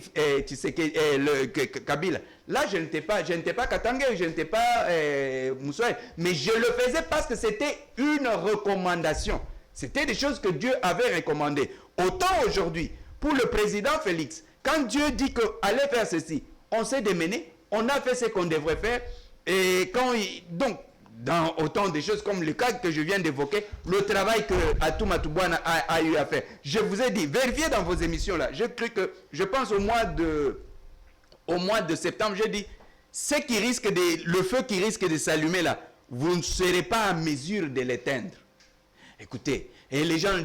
Kabila, là je n'étais pas Katangé, je n'étais pas Moussoue, mais je le faisais parce que c'était une recommandation. C'était des choses que Dieu avait recommandées. Autant aujourd'hui, pour le président Félix, quand Dieu dit qu'allez faire ceci, on s'est démené, on a fait ce qu'on devrait faire, et donc, dans autant de choses comme le cas que je viens d'évoquer, le travail que Atouma Toubouana a eu à faire. Je vous ai dit, vérifiez dans vos émissions là, je pense au mois de septembre, j'ai dit, le feu qui risque de s'allumer là, vous ne serez pas en mesure de l'éteindre. Écoutez, et les gens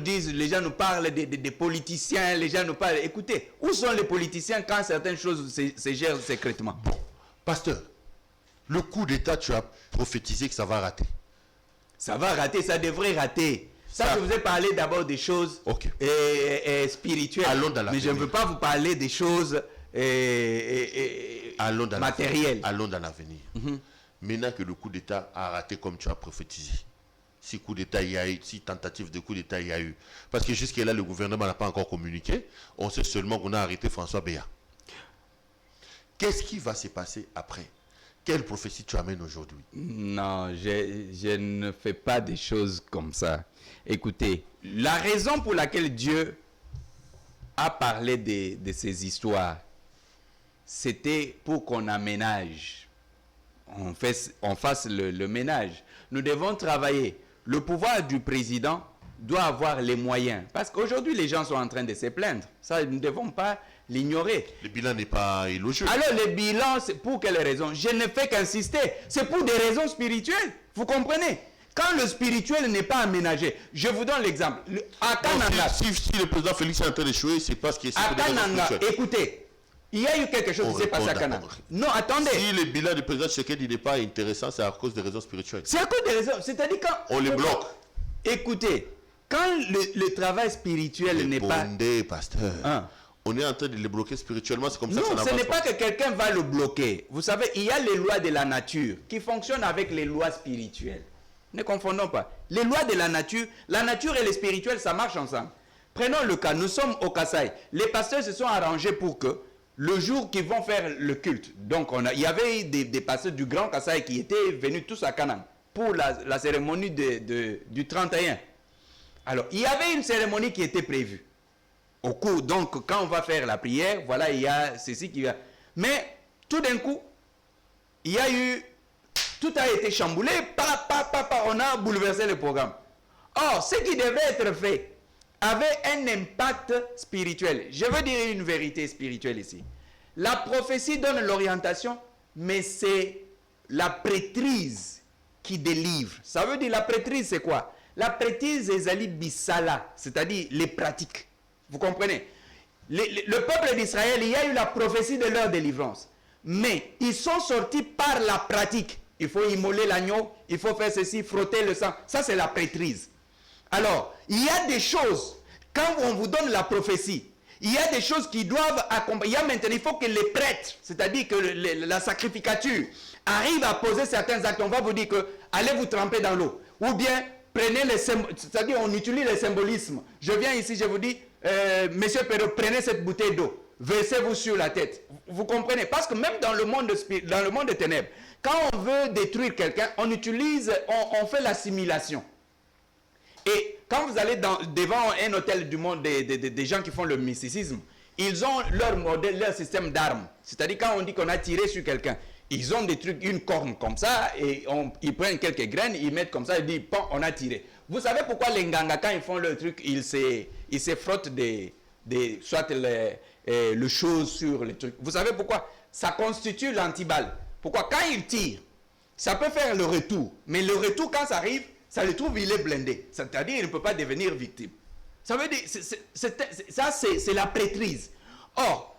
nous parlent des politiciens, les gens nous parlent, écoutez, où sont les politiciens quand certaines choses se gèrent secrètement? Bon, pasteur, le coup d'État, tu as prophétisé que ça va rater. Ça va rater, ça devrait rater. Ça, je vous ai parlé d'abord des choses spirituelles. Allons dans mais je ne veux pas vous parler des choses matérielles. Allons dans l'avenir. Maintenant que le coup d'État a raté comme tu as prophétisé, si coup d'État il y a eu, si tentative de coup d'État il y a eu, parce que jusqu'à là le gouvernement n'a pas encore communiqué, on sait seulement qu'on a arrêté François Béat. Qu'est-ce qui va se passer après? Quelle prophétie tu amènes aujourd'hui? Non, je ne fais pas des choses comme ça. Écoutez, la raison pour laquelle Dieu a parlé de ces histoires, c'était pour qu'on aménage, on fasse le ménage. Nous devons travailler. Le pouvoir du président doit avoir les moyens. Parce qu'aujourd'hui, les gens sont en train de se plaindre. Ça, nous ne devons pas l'ignorer. Le bilan n'est pas élogieux. Alors, le bilan, c'est pour quelles raisons? Je ne fais qu'insister. C'est pour des raisons spirituelles. Vous comprenez? Quand le spirituel n'est pas aménagé, je vous donne l'exemple. À Kananga, si le président Félix est en train d'échouer, c'est parce qu'il est à Kananga, écoutez, il y a eu quelque chose qui s'est passé à Kananga. Non, attendez. Si le bilan du président Tshisekedi n'est pas intéressant, c'est à cause des raisons spirituelles. C'est à cause des raisons. C'est-à-dire quand... On les bloque. Écoutez, quand le travail spirituel n'est pas... pasteur. On est en train de les bloquer spirituellement, c'est comme ça que ça n'avance pas. Non, ce n'est pas que quelqu'un va le bloquer. Vous savez, il y a les lois de la nature qui fonctionnent avec les lois spirituelles. Ne confondons pas. Les lois de la nature et le spirituel, ça marche ensemble. Prenons le cas, nous sommes au Kasaï. Les pasteurs se sont arrangés pour que le jour qu'ils vont faire le culte, donc il y avait des pasteurs du Grand Kasaï qui étaient venus tous à Canaan pour la cérémonie du 31. Alors, il y avait une cérémonie qui était prévue. Au cours, donc, quand on va faire la prière, voilà, il y a ceci qui va. Mais, tout d'un coup, il y a eu... Tout a été chamboulé, on a bouleversé le programme. Or, ce qui devait être fait avait un impact spirituel. Je veux dire une vérité spirituelle ici. La prophétie donne l'orientation, mais c'est la prêtrise qui délivre. Ça veut dire, la prêtrise, c'est quoi? La prêtrise est Zali Bissala, c'est-à-dire les pratiques. Vous comprenez? Le peuple d'Israël, il y a eu la prophétie de leur délivrance. Mais ils sont sortis par la pratique. Il faut immoler l'agneau, il faut faire ceci, frotter le sang. Ça, c'est la prêtrise. Alors, il y a des choses, quand on vous donne la prophétie, il y a des choses qui doivent accompagner. Maintenant, il faut que les prêtres, c'est-à-dire que la sacrificature, arrive à poser certains actes. On va vous dire que allez vous tremper dans l'eau. Ou bien, prenez les symboles, c'est-à-dire on utilise le symbolisme. Je viens ici, je vous dis, monsieur Perrault, prenez cette bouteille d'eau, versez-vous sur la tête. Vous comprenez? Parce que même dans le monde des ténèbres, quand on veut détruire quelqu'un, on fait l'assimilation. Et quand vous allez devant un hôtel du monde des gens qui font le mysticisme, ils ont leur modèle, leur système d'armes. C'est-à-dire quand on dit qu'on a tiré sur quelqu'un, ils ont des trucs, une corne comme ça, et ils prennent quelques graines, ils mettent comme ça, ils disent, bon, on a tiré. Vous savez pourquoi les Nganga, quand ils font leur truc, ils se frottent des soit le chose sur les trucs. Vous savez pourquoi? Ça constitue l'antiballe. Pourquoi? Quand il tire, ça peut faire le retour. Mais le retour, quand ça arrive, ça le trouve, il est blindé. C'est-à-dire, il ne peut pas devenir victime. Ça veut dire, ça c'est la prêtrise. Or,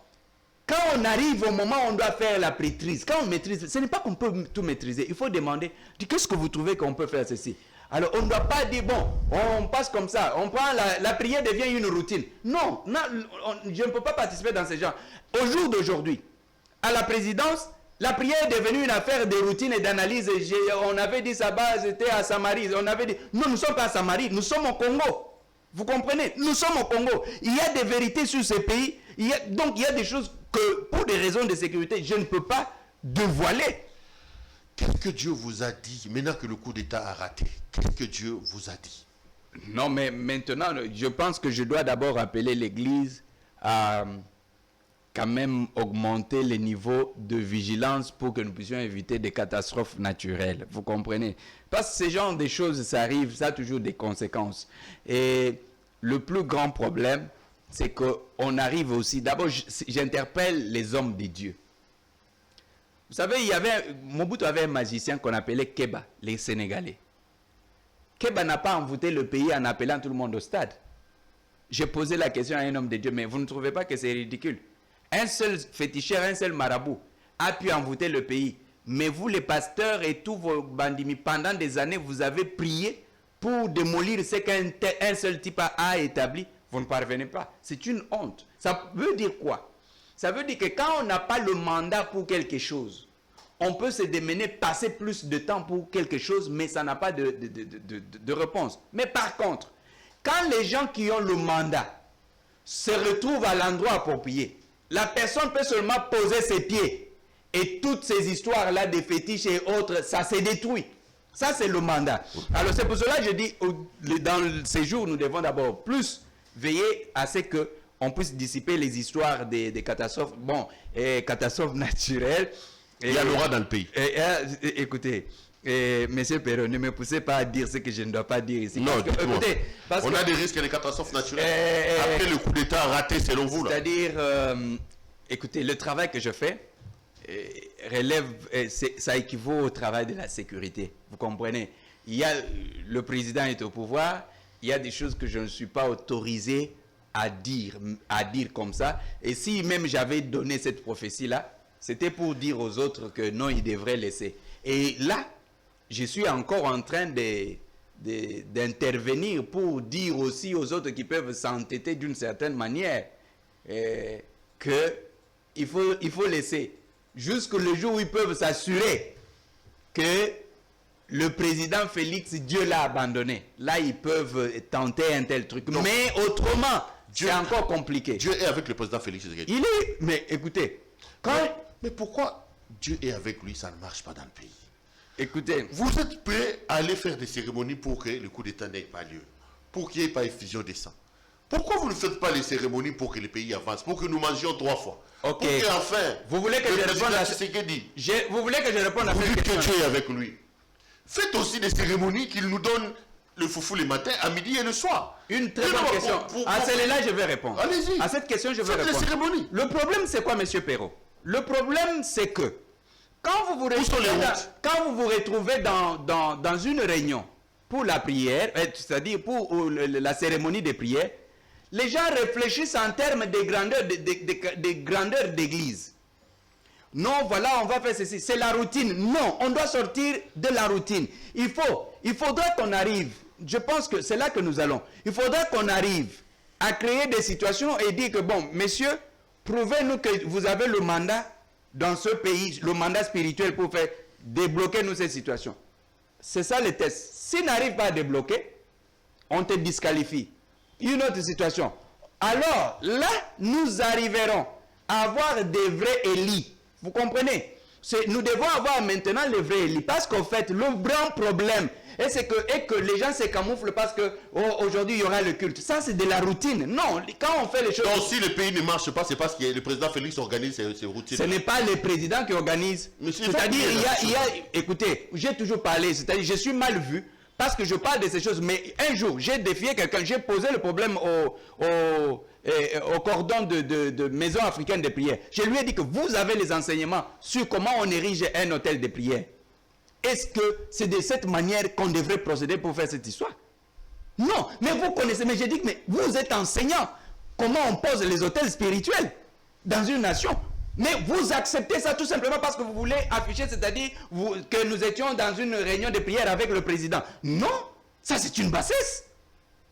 quand on arrive au moment où on doit faire la prêtrise, quand on maîtrise, ce n'est pas qu'on peut tout maîtriser. Il faut demander, qu'est-ce que vous trouvez qu'on peut faire ceci? Alors, on ne doit pas dire, bon, on passe comme ça, on prend la prière devient une routine. Non, je ne peux pas participer dans ces gens. Au jour d'aujourd'hui, à la présidence, la prière est devenue une affaire de routine et d'analyse. On avait dit ça, c'était à Samarie. On avait dit, non, nous ne sommes pas à Samarie, nous sommes au Congo. Vous comprenez? Nous sommes au Congo. Il y a des vérités sur ces pays. Donc, il y a des choses que, pour des raisons de sécurité, je ne peux pas dévoiler. Qu'est-ce que Dieu vous a dit maintenant que le coup d'État a raté? Qu'est-ce que Dieu vous a dit? Non, mais maintenant, je pense que je dois d'abord appeler l'Église à quand même augmenter les niveaux de vigilance pour que nous puissions éviter des catastrophes naturelles. Vous comprenez? Parce que ces genres de choses, ça arrive, ça a toujours des conséquences. Et le plus grand problème, c'est qu'on arrive aussi... D'abord, j'interpelle les hommes de Dieu. Vous savez, Mobutu avait un magicien qu'on appelait Keba, les Sénégalais. Keba n'a pas envoûté le pays en appelant tout le monde au stade. J'ai posé la question à un homme de Dieu, mais vous ne trouvez pas que c'est ridicule? Un seul féticheur, un seul marabout a pu envoûter le pays. Mais vous, les pasteurs et tous vos bandits, pendant des années, vous avez prié pour démolir ce qu'un seul type a établi. Vous ne parvenez pas. C'est une honte. Ça veut dire quoi? Ça veut dire que quand on n'a pas le mandat pour quelque chose, on peut se démener, passer plus de temps pour quelque chose, mais ça n'a pas de réponse. Mais par contre, quand les gens qui ont le mandat se retrouvent à l'endroit approprié, la personne peut seulement poser ses pieds. Et toutes ces histoires-là des fétiches et autres, ça se détruit. Ça, c'est le mandat. Alors, c'est pour cela que je dis, dans ces jours, nous devons d'abord plus veiller à ce qu'on puisse dissiper les histoires des catastrophes, catastrophes naturelles. Il y a l'aura dans le pays. Écoutez, Monsieur Perron, ne me poussez pas à dire ce que je ne dois pas dire ici. Non, on a des risques et des catastrophes naturelles. Après le coup d'État raté, selon vous. C'est-à-dire, écoutez, le travail que je fais ça équivaut au travail de la sécurité. Vous comprenez? Le président est au pouvoir, il y a des choses que je ne suis pas autorisé à dire comme ça. Et si même j'avais donné cette prophétie-là, c'était pour dire aux autres que non, ils devraient laisser. Et là, je suis encore en train d'intervenir pour dire aussi aux autres qui peuvent s'entêter d'une certaine manière qu'il faut laisser jusqu'au jour où ils peuvent s'assurer que le président Félix, Dieu l'a abandonné. Là, ils peuvent tenter un tel truc. Non. Mais autrement, c'est encore compliqué. Dieu est avec le président Félix. Il est... Mais écoutez... Mais pourquoi Dieu est avec lui, ça ne marche pas dans le pays? Écoutez... Vous êtes prêts à aller faire des cérémonies pour que le coup d'État n'ait pas lieu? Pour qu'il n'y ait pas effusion de sang? Pourquoi vous ne faites pas les cérémonies pour que le pays avance? Pour que nous mangions 3 fois? Ok. Pour qu'enfin... Vous voulez que je réponde à ce que dit? Vous voulez que je réponde à cette question? Vous dites que Dieu est avec lui. Faites aussi des cérémonies qu'il nous donne le foufou le matin, à midi et le soir. Une très bonne question. À celle-là, je vais répondre. Allez-y. À cette question, je vais répondre. Faites les cérémonies. Le problème, c'est quoi, Monsieur Perron? Le problème, c'est que quand vous vous retrouvez dans une réunion pour la prière, c'est-à-dire pour la cérémonie de prière, les gens réfléchissent en termes de grandeur d'église. Non, voilà, on va faire ceci. C'est la routine. Non, on doit sortir de la routine. Il faudra qu'on arrive. Je pense que c'est là que nous allons. Il faudra qu'on arrive à créer des situations et dire que, bon, messieurs, prouvez-nous que vous avez le mandat dans ce pays, le mandat spirituel pour faire débloquer nous ces situations. C'est ça le test. S'ils n'arrivent pas à débloquer, on te disqualifie. Une autre situation. Alors, là, nous arriverons à avoir des vrais élits. Vous comprenez? Nous devons avoir maintenant les vrais élits. Parce qu'en fait, le grand problème, c'est que les gens se camouflent parce qu'aujourd'hui, il y aura le culte. Ça, c'est de la routine. Non, quand on fait les choses... Donc, si le pays ne marche pas, c'est parce que le président Félix organise ses routines. Ce n'est pas le président qui organise. C'est-à-dire, écoutez, j'ai toujours parlé, c'est-à-dire, je suis mal vu parce que je parle de ces choses. Mais un jour, j'ai défié quelqu'un, j'ai posé le problème au cordon de Maison africaine de prière. Je lui ai dit que vous avez les enseignements sur comment on érige un hôtel de prière. Est-ce que c'est de cette manière qu'on devrait procéder pour faire cette histoire? Non, mais vous connaissez, mais j'ai dit que mais vous êtes enseignant. Comment on pose les hôtels spirituels dans une nation? Mais vous acceptez ça tout simplement parce que vous voulez afficher, c'est-à-dire que nous étions dans une réunion de prière avec le président. Non, ça c'est une bassesse.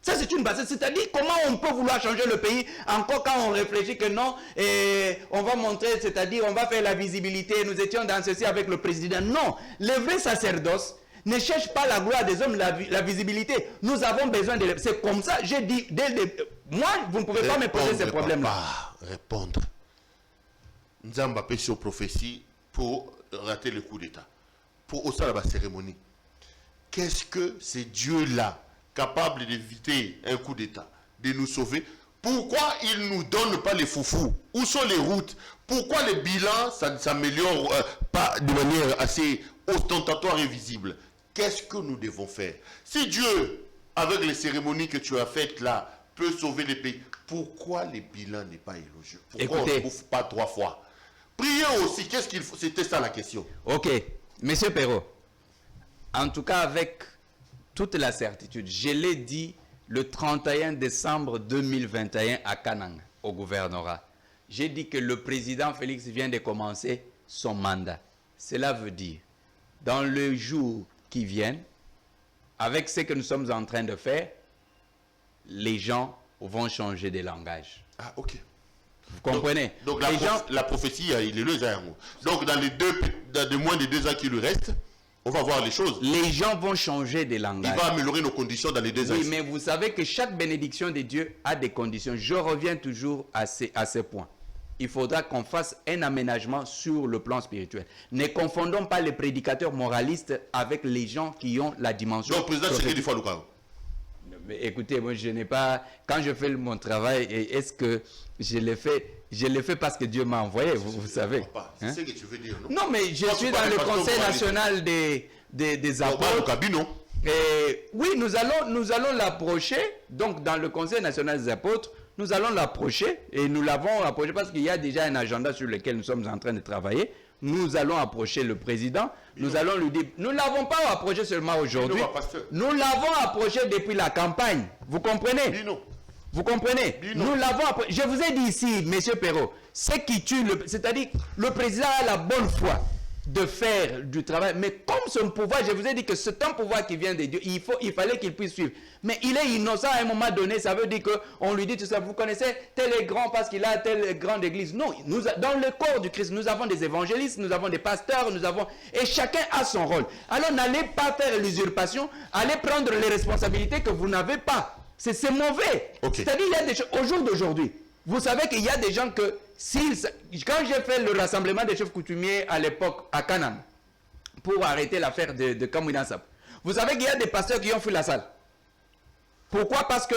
Ça c'est une bassesse. C'est-à-dire comment on peut vouloir changer le pays encore quand on réfléchit que non, on va montrer, c'est-à-dire on va faire la visibilité, nous étions dans ceci avec le président. Non, le vrai sacerdoce ne cherche pas la gloire des hommes, la visibilité. Nous avons besoin de... C'est comme ça, j'ai dit, moi, vous ne pouvez pas me poser ces problèmes-là. Répondre. Nzamba peut sur prophétie pour rater le coup d'État. Pour aussi la cérémonie. Qu'est-ce que c'est Dieu-là, capable d'éviter un coup d'État, de nous sauver? Pourquoi il ne nous donne pas les foufous? Où sont les routes? Pourquoi les bilans, ça ne s'améliore pas de manière assez ostentatoire et visible? Qu'est-ce que nous devons faire? Si Dieu, avec les cérémonies que tu as faites là, peut sauver les pays, pourquoi les bilans n'est pas élogieux? Pourquoi on ne bouffe pas 3 fois? Priez aussi, qu'est-ce qu'il faut? C'était ça la question. Ok, Monsieur Perrault, en tout cas avec toute la certitude, je l'ai dit le 31 décembre 2021 à Kanang, au gouvernorat. J'ai dit que le président Félix vient de commencer son mandat. Cela veut dire, dans le jour qui viennent, avec ce que nous sommes en train de faire, les gens vont changer de langage. Ah, ok. Vous comprenez? Donc la prophétie, il est le genre. Donc dans moins de 2 ans qui lui restent, on va voir les choses. Les gens vont changer de langage. Il va améliorer nos conditions dans les 2 ans. Oui, mais vous savez que chaque bénédiction de Dieu a des conditions. Je reviens toujours à ces points. Il faudra qu'on fasse un aménagement sur le plan spirituel. Ne confondons pas les prédicateurs moralistes avec les gens qui ont la dimension. Donc, président Tshisekedi Faloukao. Mais écoutez, moi je n'ai pas... Quand je fais mon travail, est-ce que je l'ai fait parce que Dieu m'a envoyé, vous savez. C'est ce que tu veux dire, non? Non, mais je suis dans le Conseil national des apôtres. Et oui, nous allons l'approcher. Donc, dans le Conseil national des apôtres, nous allons l'approcher. Et nous l'avons approché parce qu'il y a déjà un agenda sur lequel nous sommes en train de travailler. Nous allons approcher le président. Nous allons lui dire, nous ne l'avons pas approché seulement aujourd'hui. Nous l'avons approché depuis la campagne. Vous comprenez? Vous comprenez? Nous l'avons approché. Je vous ai dit ici, Monsieur Perrault, ce qui tue, c'est-à-dire le président a la bonne foi de faire du travail, mais comme son pouvoir, je vous ai dit que c'est un pouvoir qui vient de Dieu, il fallait qu'il puisse suivre. Mais il est innocent à un moment donné, ça veut dire qu'on lui dit tout ça, vous connaissez, tel est grand parce qu'il a telle grande église. Non, dans le corps du Christ, nous avons des évangélistes, nous avons des pasteurs, et chacun a son rôle. Alors n'allez pas faire l'usurpation, allez prendre les responsabilités que vous n'avez pas. C'est mauvais. Okay. C'est-à-dire, il y a des choses, au jour d'aujourd'hui, vous savez qu'il y a des gens que, quand j'ai fait le rassemblement des chefs coutumiers à l'époque à Canaan, pour arrêter l'affaire de Kamwina Sap, vous savez qu'il y a des pasteurs qui ont fui la salle. Pourquoi? Parce que,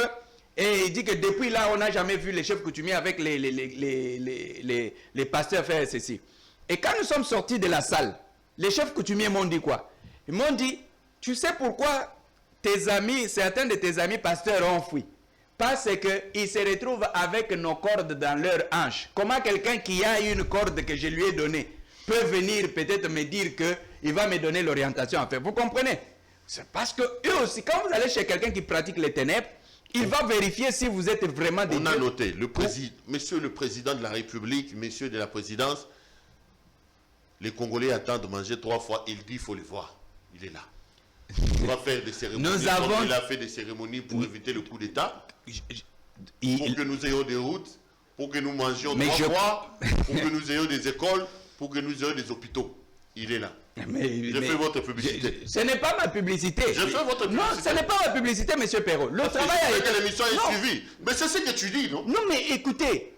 et il dit que depuis là, on n'a jamais vu les chefs coutumiers avec les pasteurs faire ceci. Et quand nous sommes sortis de la salle, les chefs coutumiers m'ont dit quoi? Ils m'ont dit, tu sais pourquoi certains de tes amis pasteurs ont fui? Parce qu'ils se retrouvent avec nos cordes dans leurs hanches. Comment quelqu'un qui a une corde que je lui ai donnée peut venir peut-être me dire qu'il va me donner l'orientation à faire? Vous comprenez? C'est parce que eux aussi, quand vous allez chez quelqu'un qui pratique les ténèbres, il va vérifier si vous êtes vraiment des dieux. On a noté, Monsieur le Président de la République, Messieurs de la Présidence, les Congolais attendent de manger 3 fois, il dit qu'il faut les voir. Il est là. On va faire des cérémonies. Il a fait des cérémonies pour éviter le coup d'État. Pour que nous ayons des routes, pour que nous mangions 3 fois, pour que nous ayons des écoles, pour que nous ayons des hôpitaux. Il est là. Je fais votre publicité. Ce n'est pas ma publicité. Je fais votre publicité. Non, ce n'est pas ma publicité, Monsieur Perrault. Le travail a été... que l'émission est suivie. Mais c'est ce que tu dis, non? Non, mais écoutez...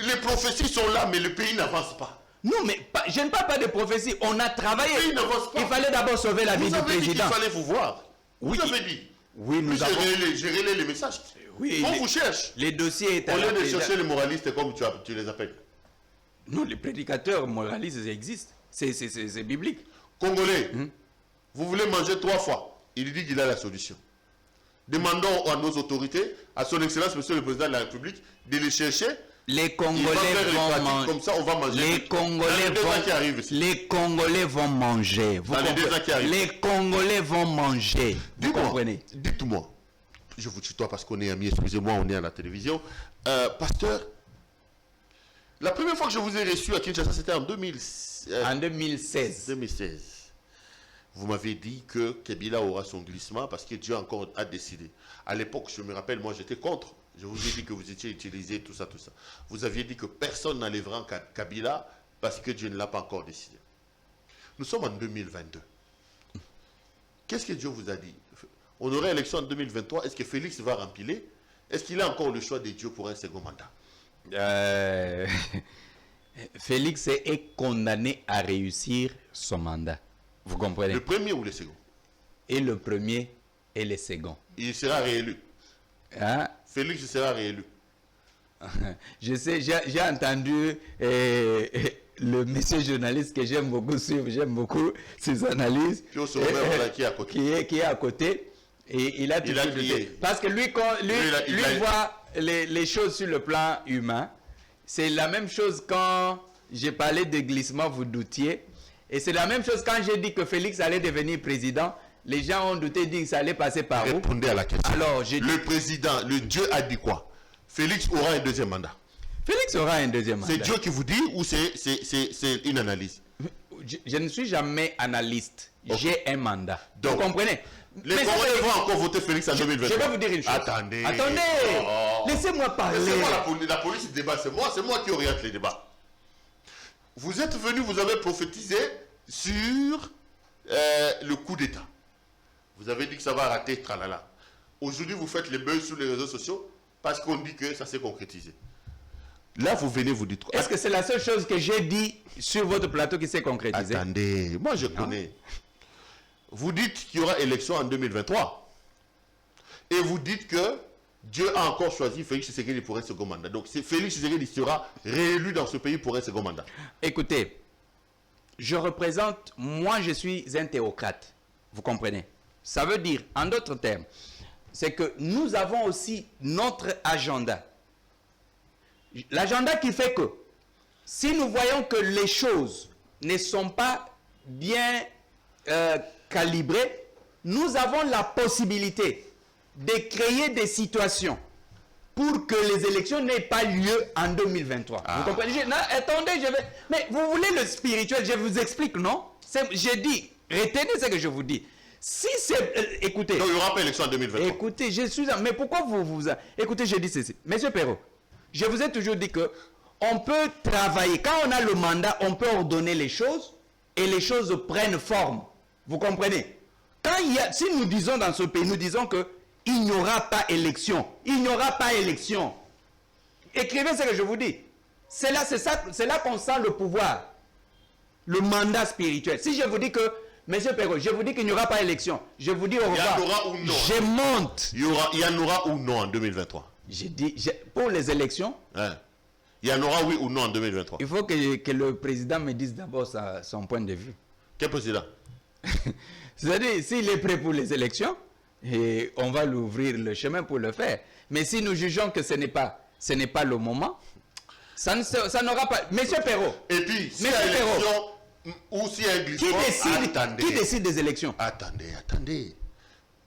Les prophéties sont là, mais le pays n'avance pas. Non, mais je ne parle pas de prophétie. On a travaillé. Le pays n'avance pas. Il fallait d'abord sauver la vie du président. Vous avez dit qu'il fallait vous voir. Oui. Vous avez dit. Oui, nous avons... Gérez les messages. Oui, on vous cherche. Les dossiers étaient... Au lieu de chercher les moralistes comme tu les appelles. Non, les prédicateurs moralistes existent. C'est biblique. Congolais, vous voulez manger 3 fois. Il dit qu'il a la solution. Demandons à nos autorités, à son Excellence, Monsieur le Président de la République, de les chercher. Les Congolais vont manger. Comme ça, on va manger. Les Congolais vont manger. Vous comprenez? Les Congolais vont manger. Vous comprenez? Dites-moi, je vous tutoie parce qu'on est amis, excusez-moi, on est à la télévision. Pasteur, la première fois que je vous ai reçu à Kinshasa, c'était en 2016. 2016. Vous m'avez dit que Kabila aura son glissement parce que Dieu encore a décidé. À l'époque, je me rappelle, moi j'étais contre. Je vous ai dit que vous étiez utilisé, tout ça, tout ça. Vous aviez dit que personne n'enlèvera en Kabila parce que Dieu ne l'a pas encore décidé. Nous sommes en 2022. Qu'est-ce que Dieu vous a dit? On aurait élection en 2023. Est-ce que Félix va rempiler? Est-ce qu'il a encore le choix de Dieu pour un second mandat? Félix est condamné à réussir son mandat. Vous comprenez? Le premier ou le second? Et le premier et le second. Il sera réélu. Hein? Félix sera réélu. Je sais, j'ai entendu le monsieur journaliste que j'aime beaucoup suivre, j'aime beaucoup ses analyses. Qui est à côté. Et il a toujours dit. Parce que lui voit les choses sur le plan humain. C'est la même chose quand j'ai parlé de glissement, vous doutiez. Et c'est la même chose quand j'ai dit que Félix allait devenir président. Les gens ont douté, dit que ça allait passer par où? Répondez à la question. Alors, le président, le Dieu a dit quoi? Félix aura un deuxième mandat. Félix aura un deuxième mandat. C'est Dieu qui vous dit ou c'est une analyse? Je ne suis jamais analyste. Okay. J'ai un mandat. Donc, vous comprenez? Les Congolais vont encore voter Félix en 2023. Je vais vous dire une chose. Attendez. Laissez-moi parler. Laissez-moi la police débat, c'est moi qui oriente les débats. Vous êtes venu, vous avez prophétisé sur le coup d'État. Vous avez dit que ça va rater, tralala. Aujourd'hui, vous faites les buzz sur les réseaux sociaux parce qu'on dit que ça s'est concrétisé. Là, vous venez, vous dites quoi? Est-ce que c'est la seule chose que j'ai dit sur votre plateau qui s'est concrétisée? Attendez, moi je connais. Vous dites qu'il y aura élection en 2023. Et vous dites que Dieu a encore choisi Félix Tshisekedi pour un second mandat. Donc, Félix Tshisekedi sera réélu dans ce pays pour un second mandat. Écoutez, moi je suis un théocrate. Vous comprenez? Ça veut dire, en d'autres termes, c'est que nous avons aussi notre agenda. L'agenda qui fait que, si nous voyons que les choses ne sont pas bien calibrées, nous avons la possibilité de créer des situations pour que les élections n'aient pas lieu en 2023. Vous comprenez? Non, attendez, mais vous voulez le spirituel, je vous explique, non? J'ai dit, retenez ce que je vous dis. Si c'est... écoutez... Donc il n'y aura pas élection en 2023. Écoutez, je suis... Mais pourquoi vous... Écoutez, j'ai dit ceci. Monsieur Perrault, je vous ai toujours dit que on peut travailler. Quand on a le mandat, on peut ordonner les choses et les choses prennent forme. Vous comprenez? Si nous disons dans ce pays, nous disons que il n'y aura pas élection. Il n'y aura pas élection. Écrivez ce que je vous dis. C'est là qu'on sent le pouvoir. Le mandat spirituel. Si je vous dis que, monsieur Perrault, je vous dis qu'il n'y aura pas élection, je vous dis au revoir. Il y en aura ou non? Je monte. Il y en aura ou non en 2023? J'ai dit, pour les élections. Hein? Il y en aura oui ou non en 2023? Il faut que le président me dise d'abord son point de vue. Quel président? C'est-à-dire, s'il est prêt pour les élections, et on va lui ouvrir le chemin pour le faire. Mais si nous jugeons que ce n'est pas le moment, ça n'aura pas... Monsieur Perrault. Et puis, s'il y a élection ou s'il y a un glissement, qui décide des élections? Attendez.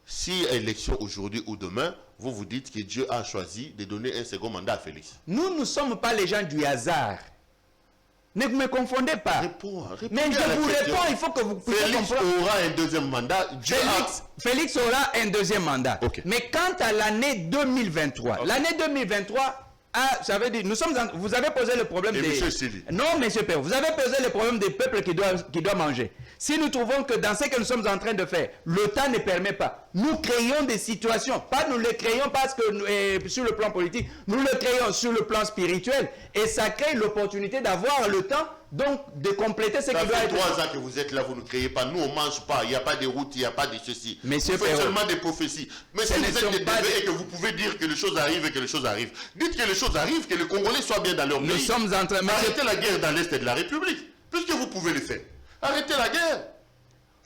S'il y a élection aujourd'hui ou demain, vous dites que Dieu a choisi de donner un second mandat à Félix. Nous ne sommes pas les gens du hasard. Ne me confondez pas. Mais je vous réponds, il faut que vous puissiez comprendre. Félix aura un deuxième mandat. Félix aura un deuxième mandat. Okay. Mais quant à l'année 2023, l'année 2023, ça veut dire, vous avez posé le problème Non, monsieur Père, vous avez posé le problème des peuples qui doivent manger. Si nous trouvons que dans ce que nous sommes en train de faire, le temps ne permet pas, nous créons des situations. Pas nous les créons parce que sur le plan politique, nous le créons sur le plan spirituel. Et ça crée l'opportunité d'avoir le temps, donc, de compléter ce qui doit être. Ça fait 3 ans que vous êtes là, vous ne créez pas. Nous, on ne mange pas. Il n'y a pas de route, il n'y a pas de ceci. Monsieur vous faites seulement des prophéties. Mais si vous êtes des bébés et que vous pouvez dire que les choses arrivent et que les choses arrivent, dites que les choses arrivent, que les Congolais soient bien dans leur pays. Nous sommes en train... Arrêtez la guerre dans l'Est de la République, puisque vous pouvez le faire. Arrêtez la guerre.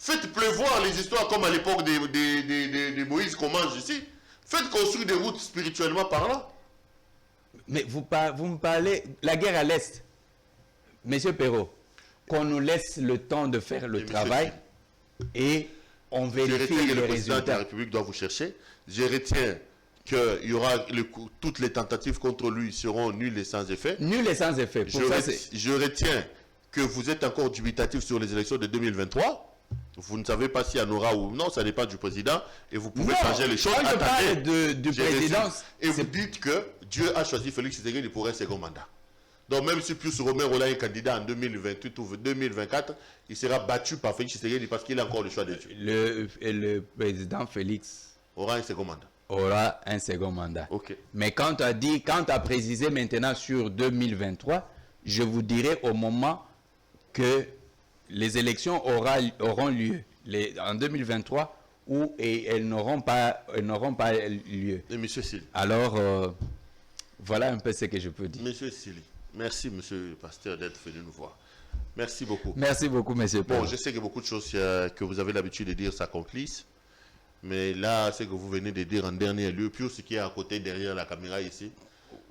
Faites pleuvoir les histoires comme à l'époque de Moïse qu'on mange ici. Faites construire des routes spirituellement parlant. Mais vous me parlez, la guerre à l'Est, Monsieur Perrault, qu'on nous laisse le temps de faire le travail et on vérifie les le président résultats. de la République doit vous chercher. Je retiens que y aura toutes les tentatives contre lui seront nulles et sans effet. Nul et sans effet. Je retiens que vous êtes encore dubitatif sur les élections de 2023. Vous ne savez pas s'il y en aura ou non, ça dépend du président et vous pouvez changer les choses. Quand je parle du président, et vous dites que Dieu a choisi Félix Tshisekedi pour un second mandat. Donc même si Pius Romain est candidat en 2028 ou 2024, il sera battu par Félix Tshisekedi parce qu'il a encore le choix de Dieu. Le président Félix aura un second mandat. Aura un second mandat. Okay. Mais quand tu as précisé maintenant sur 2023, je vous dirai au moment que les élections auront lieu en 2023 ou elles n'auront pas lieu. Et monsieur Sili. Alors, voilà un peu ce que je peux dire. Monsieur Sili, merci monsieur le pasteur d'être venu nous voir. Merci beaucoup. Merci beaucoup, monsieur. Bon, je sais que beaucoup de choses que vous avez l'habitude de dire s'accomplissent. Mais là, ce que vous venez de dire en dernier lieu, Pius qui est à côté derrière la caméra ici.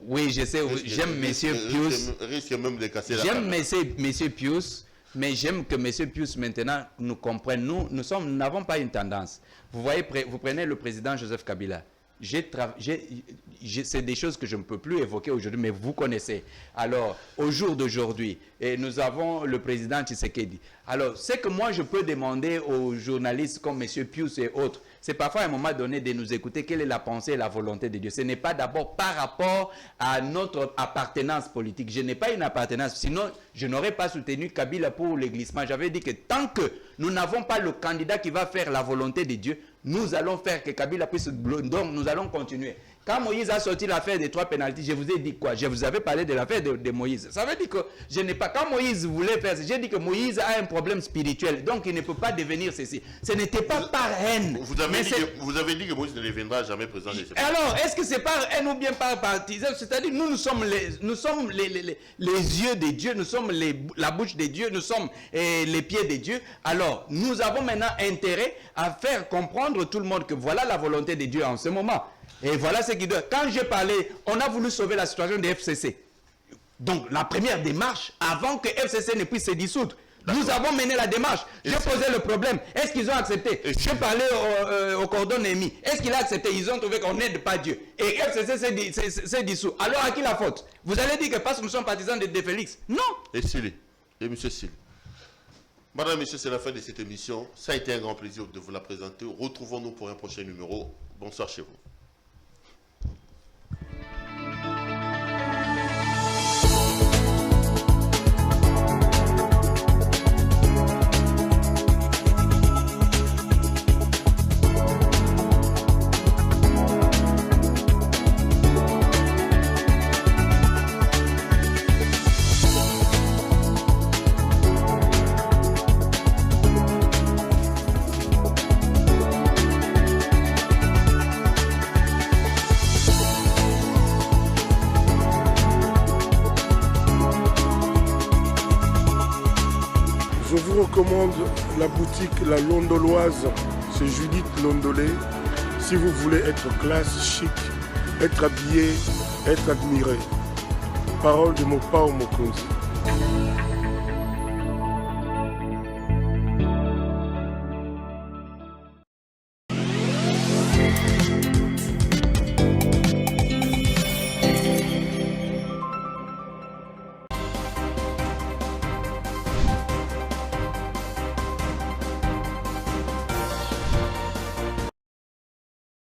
Oui, je sais, j'aime monsieur Pius. Risque même de casser la caméra. J'aime monsieur Pius, mais j'aime que monsieur Pius maintenant nous comprenne. Nous n'avons pas une tendance. Vous voyez, vous prenez le président Joseph Kabila. C'est des choses que je ne peux plus évoquer aujourd'hui, mais vous connaissez. Alors, au jour d'aujourd'hui, nous avons le président Tshisekedi. Alors, ce que moi je peux demander aux journalistes comme M. Pius et autres, c'est parfois à un moment donné de nous écouter quelle est la pensée et la volonté de Dieu. Ce n'est pas d'abord par rapport à notre appartenance politique. Je n'ai pas une appartenance, sinon je n'aurais pas soutenu Kabila pour le glissement. J'avais dit que tant que nous n'avons pas le candidat qui va faire la volonté de Dieu, nous allons faire que Kabila puisse... Donc nous allons continuer. Quand Moïse a sorti l'affaire des 3 pénaltys, je vous ai dit quoi? Je vous avais parlé de l'affaire de Moïse. Ça veut dire que je n'ai pas... Quand Moïse voulait faire ça, j'ai dit que Moïse a un problème spirituel. Donc il ne peut pas devenir ceci. Ce n'était pas par haine. Vous avez dit que Moïse ne deviendra jamais président des États. Alors, est-ce que c'est par haine ou bien par partisan? C'est-à-dire, nous sommes les yeux de Dieu, nous sommes la bouche de Dieu, nous sommes les pieds de Dieu. Alors, nous avons maintenant intérêt à faire comprendre tout le monde que voilà la volonté de Dieu en ce moment. Et voilà ce qui doit... Quand j'ai parlé, on a voulu sauver la situation des FCC. Donc, la première démarche, avant que FCC ne puisse se dissoudre, nous avons mené la démarche. J'ai posé le problème. Est-ce qu'ils ont accepté? J'ai parlé au cordon ennemi. Est-ce qu'il a accepté? Ils ont trouvé qu'on n'aide pas Dieu. Et FCC s'est dissous. Alors, à qui la faute? Vous allez dire que parce que nous sommes partisans de Félix? Non. Et Sili, et M. Sili. Madame, Monsieur, c'est la fin de cette émission. Ça a été un grand plaisir de vous la présenter. Retrouvons-nous pour un prochain numéro. Bonsoir chez vous. Je vous recommande la boutique La Londoloise, c'est Judith Londolé. Si vous voulez être classe, chic, être habillé, être admiré. Parole de Mopao Mokonzi.